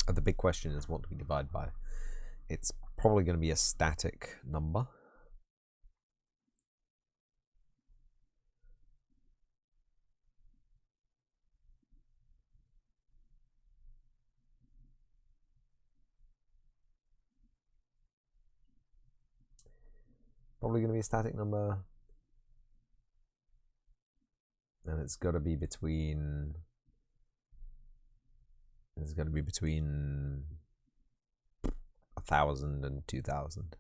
The big question is, what do we divide by? It's probably going to be a static number. Probably going to be a static number. And it's got to be between... It's got to be between 1,000 and 2,000.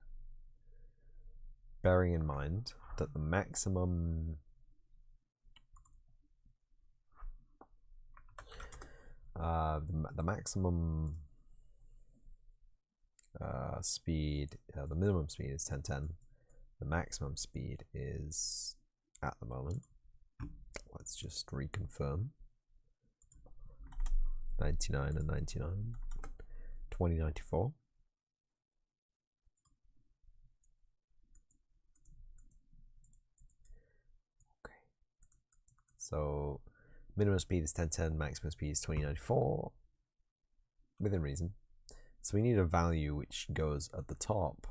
Bearing in mind that the maximum the maximum speed, the minimum speed is 1010. The maximum speed is, at the moment, let's just reconfirm, 99 and 99, 2094. Okay. So minimum speed is 1010, maximum speed is 2094, within reason. So we need a value which goes at the top.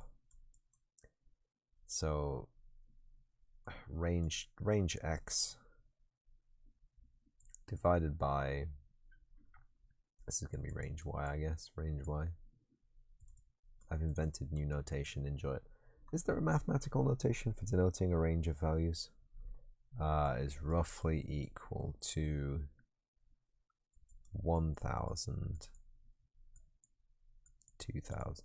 So range x divided by, this is going to be range y, I guess, range y. I've invented new notation, enjoy it. Is there a mathematical notation for denoting a range of values? Is roughly equal to 1,000, 2,000.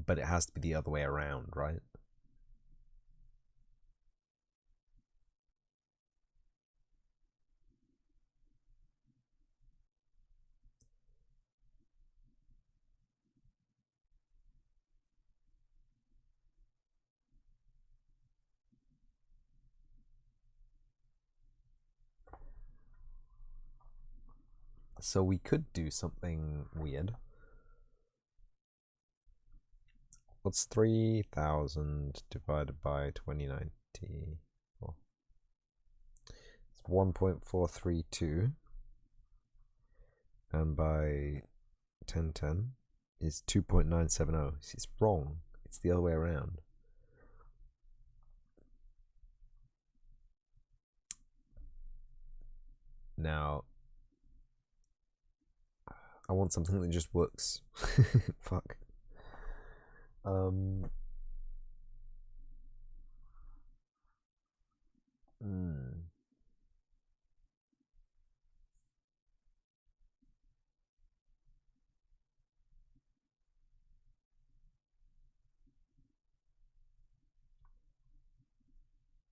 But it has to be the other way around, right? So we could do something weird. What's 3,000 divided by 2090? Oh. It's 1.432. And by 1010 is 2.970. It's wrong. It's the other way around. Now, I want something that just works. Fuck.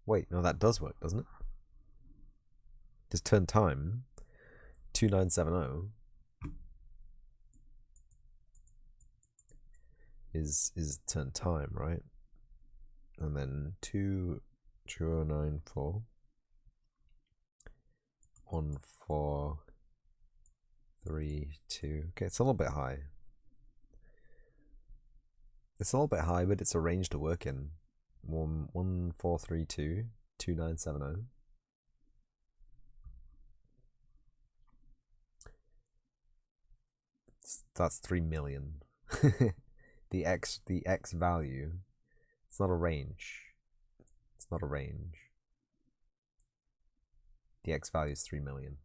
Wait, no, that does work, doesn't it? Just turn time 2970 is turn time, right? And then 2 2094 1432. Okay, it's a little bit high. It's a little bit high, but it's a range to work in. 1432 2970. That's 3 million. the x value. It's not a range. It's not a range. The x value is 3 million.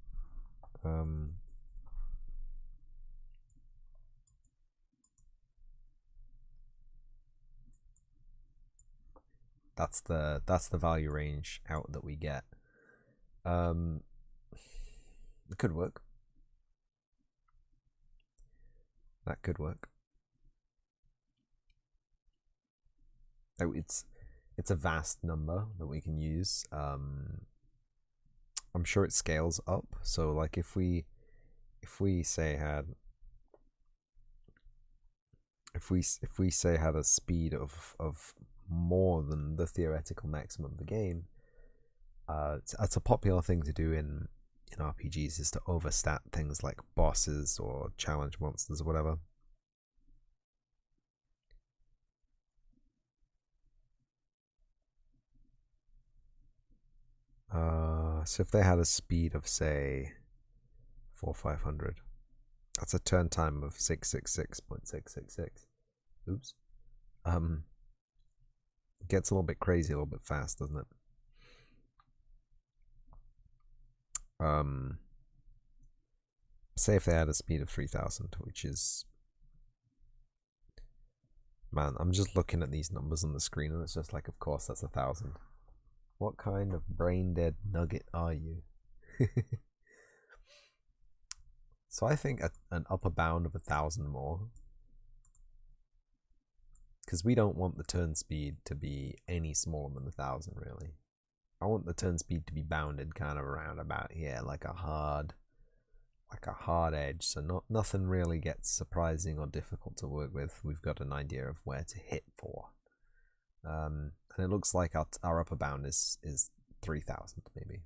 That's the value range out that we get. It could work. That could work. Oh, it's a vast number that we can use. I'm sure it scales up. So like if we say had a speed of more than the theoretical maximum of the game, it's a popular thing to do in RPGs, is to overstat things like bosses or challenge monsters or whatever. So if they had a speed of say 500, that's a turn time of 666.666. Oops. It gets a little bit crazy, a little bit fast, doesn't it? Say if they had a speed of 3000, which is, man, I'm just looking at these numbers on the screen and it's just like, of course that's 1000. What kind of brain dead nugget are you? So I think an upper bound of 1000 more, because we don't want the turn speed to be any smaller than 1000 really. I want the turn speed to be bounded kind of around about here, like a hard edge, so nothing really gets surprising or difficult to work with. We've got an idea of where to hit for. And it looks like our upper bound is 3000 maybe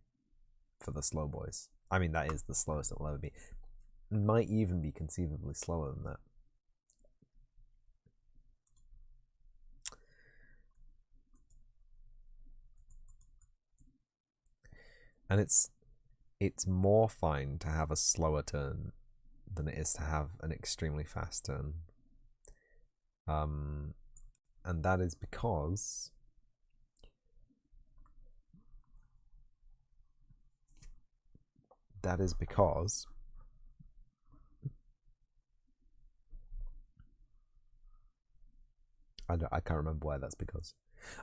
for the slow boys. I mean, that is the slowest it will ever be. It might even be conceivably slower than that. And it's more fine to have a slower turn than it is to have an extremely fast turn. And that is because I can't remember why that's because.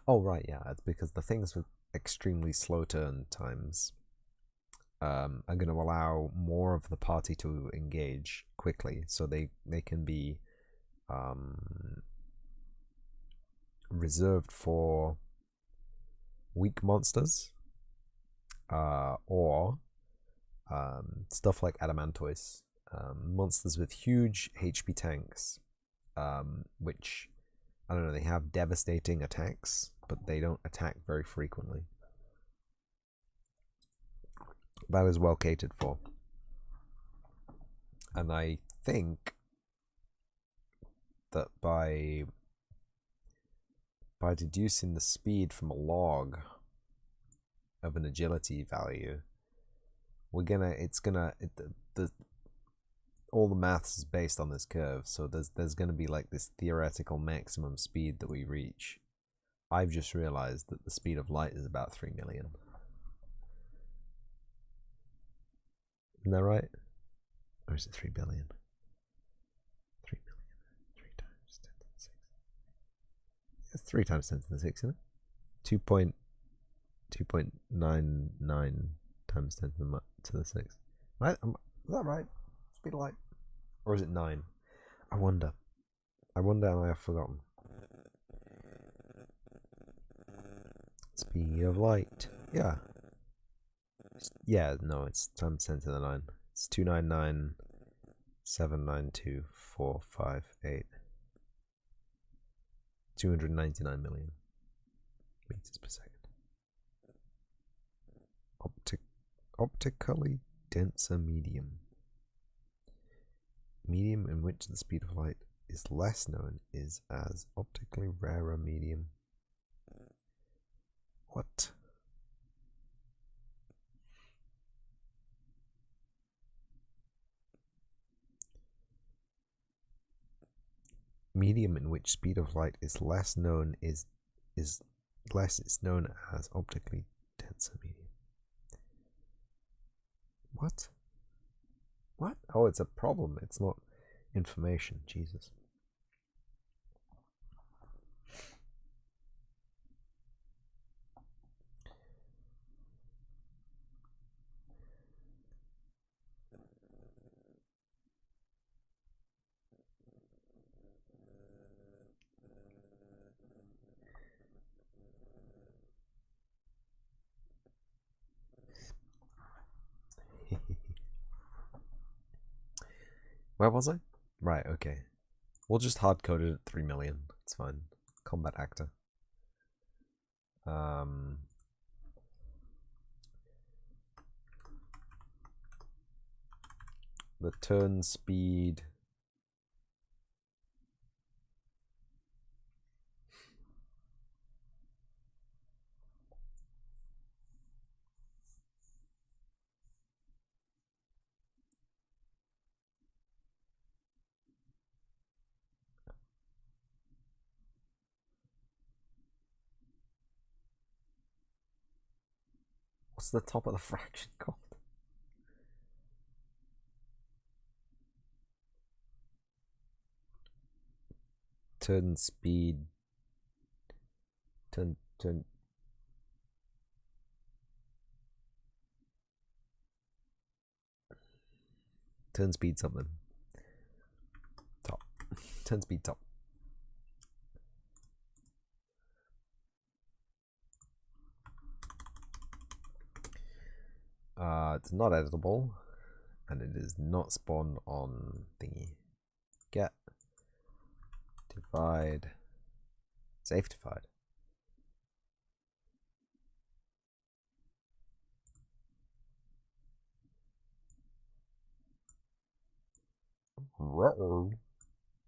Oh right, yeah, it's because the things with extremely slow turn times are going to allow more of the party to engage quickly, so they can be reserved for weak monsters, or stuff like Adamantoise, monsters with huge HP tanks, which, I don't know, they have devastating attacks, but they don't attack very frequently. That is well catered for. And I think that by deducing the speed from a log of an agility value, all the maths is based on this curve, so there's gonna be like this theoretical maximum speed that we reach. I've just realized that the speed of light is about 3 million. Isn't that right? Or is it 3 billion? 3 million. 3 times 10 to the 6. It's 3 times 10 to the 6, isn't it? 2.99 times 10 to the 6. Right? Is that right? Speed of light? Or is it 9? I wonder. I have forgotten. Speed of light. Yeah. Yeah, no, it's times 10 to the 9. It's 299,792,458. 299 million meters per second. Optically denser medium. Medium in which the speed of light is less known is as optically rarer medium. What? Medium in which speed of light is less known is less is known as optically denser medium. What? What? Oh, it's a problem. It's not information. Jesus. Where was I? Right, okay. We'll just hard code it at 3 million. It's fine. Combat actor. The turn speed. What's the top of the fraction called? Turn speed. Turn. Turn speed something. Top. Turn speed top. It's not editable, and it is not spawned on thingy. Get divide safe divide. Look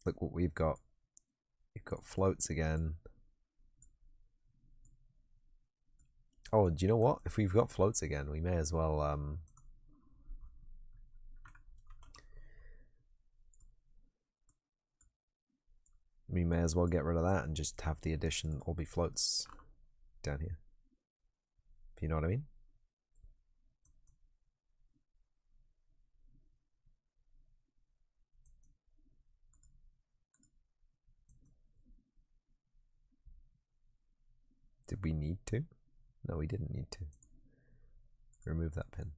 what we've got. We've got floats again. Oh, do you know what? If we've got floats again, we may as well we may as well get rid of that and just have the addition all be floats down here. If you know what I mean? Did we need to? No, we didn't need to. Remove that pin.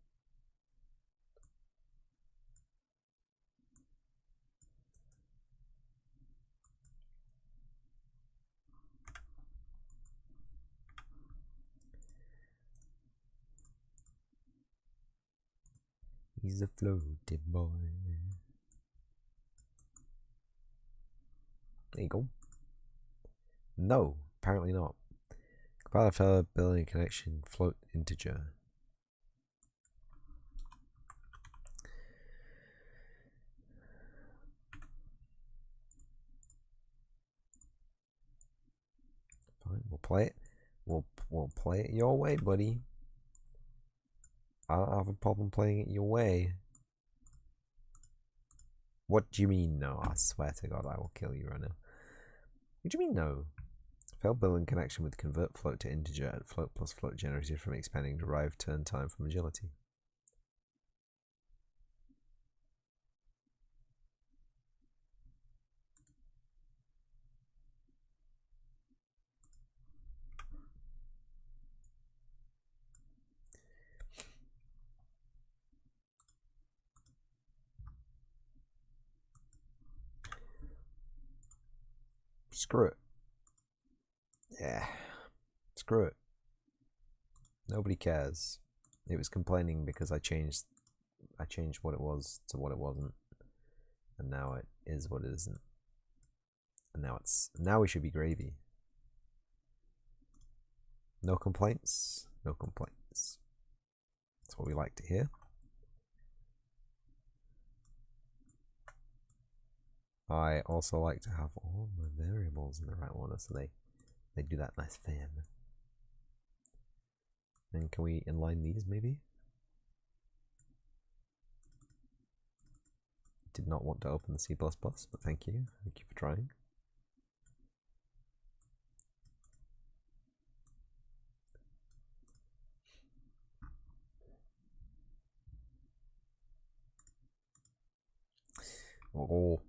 He's a floating boy. There you go. No, apparently not. Compatibility connection float integer. Fine, we'll play it. We'll play it your way, buddy. I don't have a problem playing it your way. What do you mean no? I swear to God, I will kill you right now. What do you mean no? Failed building connection with convert float to integer and float plus float generated from expanding derived turn time from agility. Screw it. Yeah. Screw it. Nobody cares. It was complaining because I changed what it was to what it wasn't. And now it is what it isn't. And now we should be gravy. No complaints? No complaints. That's what we like to hear. I also like to have all my variables in the right order so they do that nice fan. And can we inline these maybe? Did not want to open the C++, but thank you. Thank you for trying. Oh.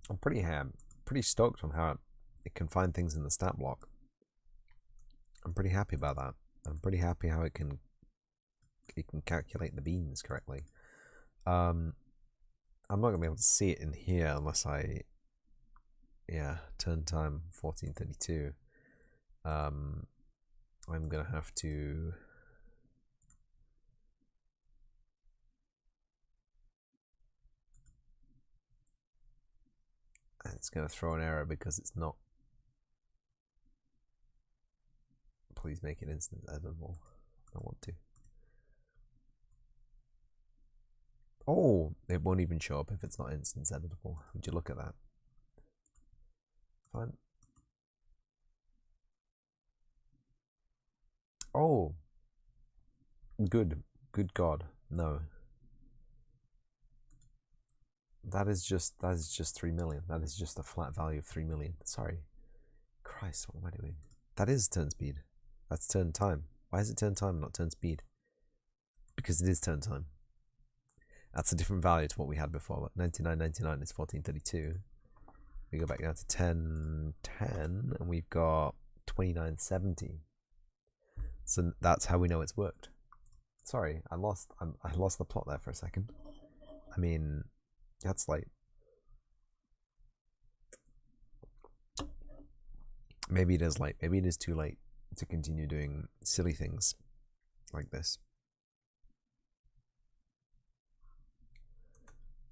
I'm pretty stoked on how it can find things in the stat block. I'm pretty happy about that. I'm pretty happy how it can calculate the beans correctly. I'm not gonna be able to see it in here unless I, turn time 1432. I'm gonna have to. It's gonna throw an error because it's not. Please make it instant editable. I want to. Oh, it won't even show up if it's not instance editable. Would you look at that? Fine. Oh, good God, no. That is just 3 million. That is just a flat value of 3 million. Sorry. Christ, what am I doing? That is turn speed. That's turn time. Why is it turn time, not turn speed? Because it is turn time. That's a different value to what we had before. 99.99 is 1432. We go back down to 10.10, and we've got 29.70. So that's how we know it's worked. Sorry, I lost the plot there for a second. I mean, that's late. Maybe it is late. Maybe it is too late to continue doing silly things like this.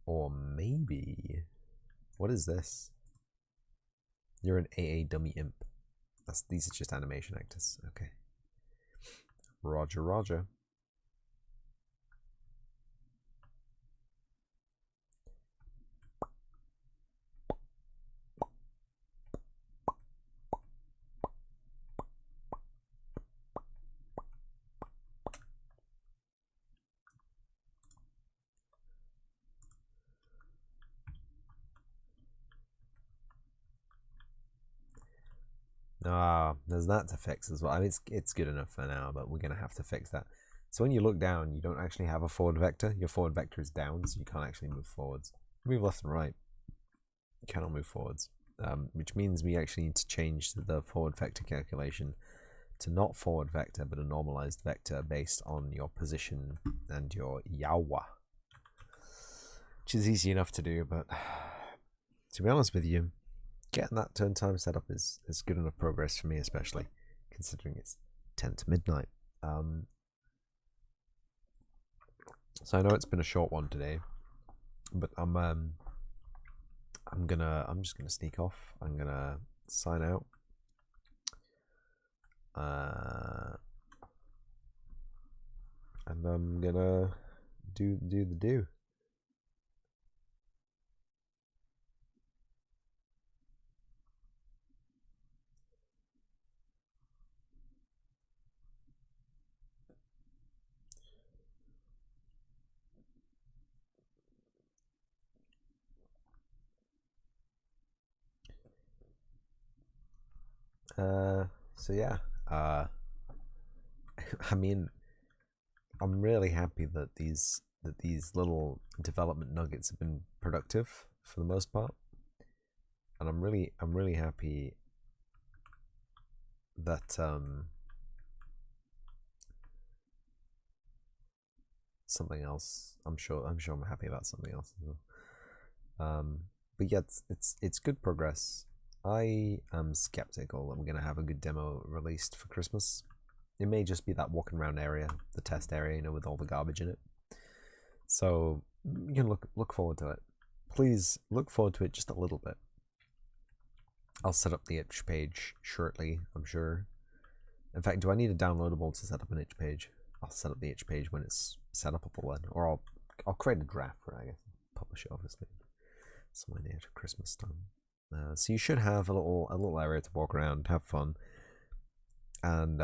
Or maybe, what is this? You're an AA dummy imp. These are just animation actors. Okay. Roger, Roger. There's that to fix as well. I mean, it's good enough for now, but we're gonna have to fix that. So when you look down, you don't actually have a forward vector. Your forward vector is down, so you can't actually move forwards. Move left and right. You cannot move forwards, which means we actually need to change the forward vector calculation to not forward vector, but a normalized vector based on your position and your yawa, which is easy enough to do. But to be honest with you, getting that turn time set up is good enough progress for me, especially considering it's 10 to midnight. So I know it's been a short one today, but I'm just gonna sneak off. I'm gonna sign out. And I'm gonna do the do. So yeah, I mean, I'm really happy that these little development nuggets have been productive for the most part, and I'm really happy that something else. I'm sure I'm happy about something else as well. But yeah, it's good progress. I am skeptical that we're gonna have a good demo released for Christmas. It may just be that walking around area, the test area, you know, with all the garbage in it. So you can look forward to it. Please look forward to it just a little bit. I'll set up the itch page shortly, I'm sure. In fact, do I need a downloadable to set up an itch page? I'll set up the itch page when it's set upable then, or I'll create a draft for it, I guess. Publish it obviously somewhere near to Christmas time. So you should have a little area to walk around, have fun, and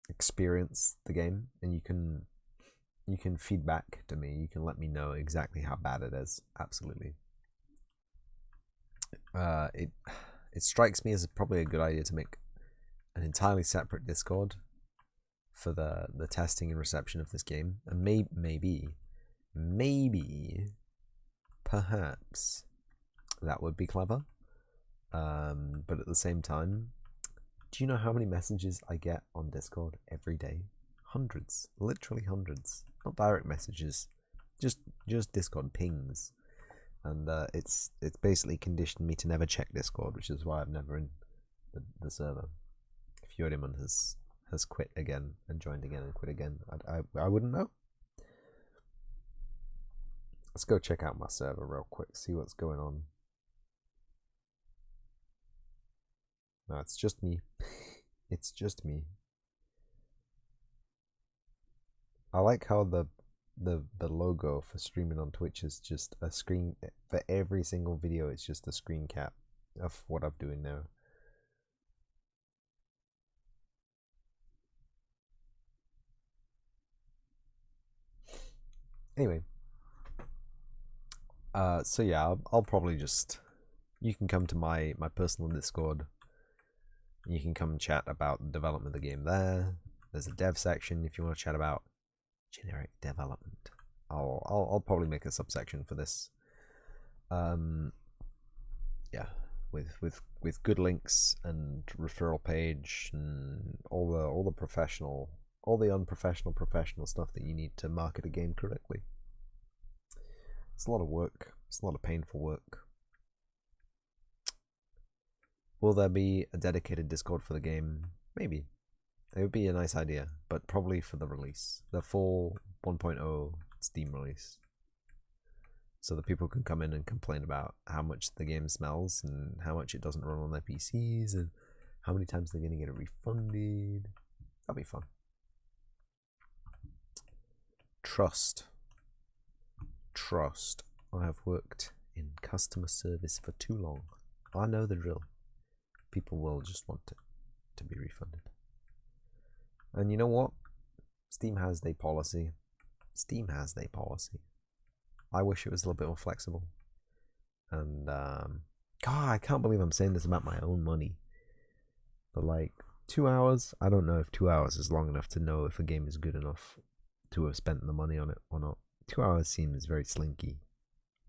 experience the game. And you can feed back to me. You can let me know exactly how bad it is. Absolutely. It strikes me as probably a good idea to make an entirely separate Discord for the testing and reception of this game, and maybe perhaps that would be clever. But at the same time, do you know how many messages I get on Discord every day? Hundreds, literally hundreds. Not direct messages, just Discord pings, and it's basically conditioned me to never check Discord, which is why I'm never in the server. If Yodimon has quit again and joined again and quit again, I wouldn't know. Let's go check out my server real quick, see what's going on. No, it's just me. It's just me. I like how the logo for streaming on Twitch is just a screen for every single video. It's just a screen cap of what I'm doing now. Anyway, so yeah, I'll probably just, you can come to my personal Discord. You can come and chat about the development of the game there. There's a dev section if you want to chat about generic development. I'll probably make a subsection for this. Yeah, with good links and referral page and all the unprofessional professional stuff that you need to market a game correctly. It's a lot of work. It's a lot of painful work. Will there be a dedicated Discord for the game? Maybe. It would be a nice idea, but probably for the release. The full 1.0 Steam release. So that people can come in and complain about how much the game smells and how much it doesn't run on their PCs and how many times they're going to get it refunded. That'll be fun. Trust. I have worked in customer service for too long. I know the drill. People will just want it to be refunded. And you know what? Steam has their policy. I wish it was a little bit more flexible. And God, I can't believe I'm saying this about my own money. But like 2 hours, I don't know if 2 hours is long enough to know if a game is good enough to have spent the money on it or not. 2 hours seems very slinky.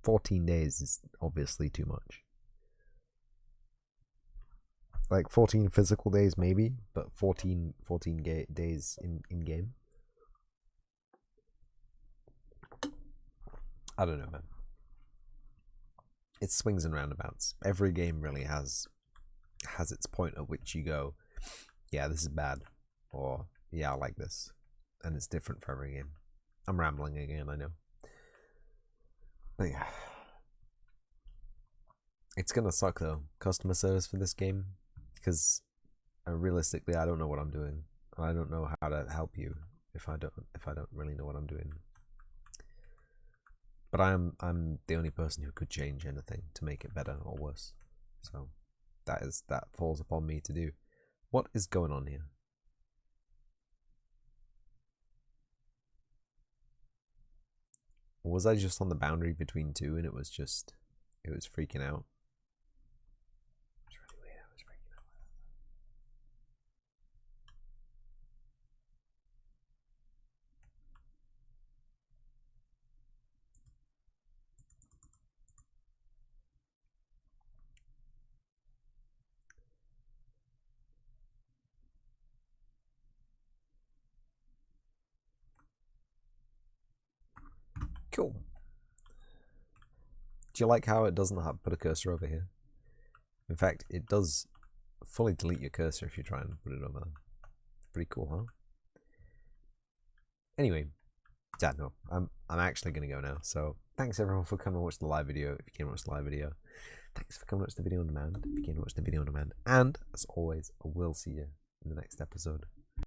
14 days is obviously too much. Like 14 physical days maybe, but 14 days in game. I don't know, man. It swings and roundabouts. Every game really has its point at which you go, yeah, this is bad, or yeah, I like this, and it's different for every game. I'm rambling again, I know. But yeah, it's gonna suck though, customer service for this game, because realistically, I don't know what I'm doing. I don't know how to help you if I don't really know what I'm doing. But I'm the only person who could change anything to make it better or worse. So that falls upon me to do. What is going on here? Or was I just on the boundary between two and it was freaking out? It's really weird. I was freaking out. Cool. Do you like how it doesn't have put a cursor over here? In fact, it does fully delete your cursor if you try and put it over there. Pretty cool, huh? Anyway, yeah, no, I'm actually gonna go now. So thanks everyone for coming to watch the live video. If you came to watch the live video, thanks for coming to watch the video on demand. If you came to watch the video on demand, and as always, I will see you in the next episode.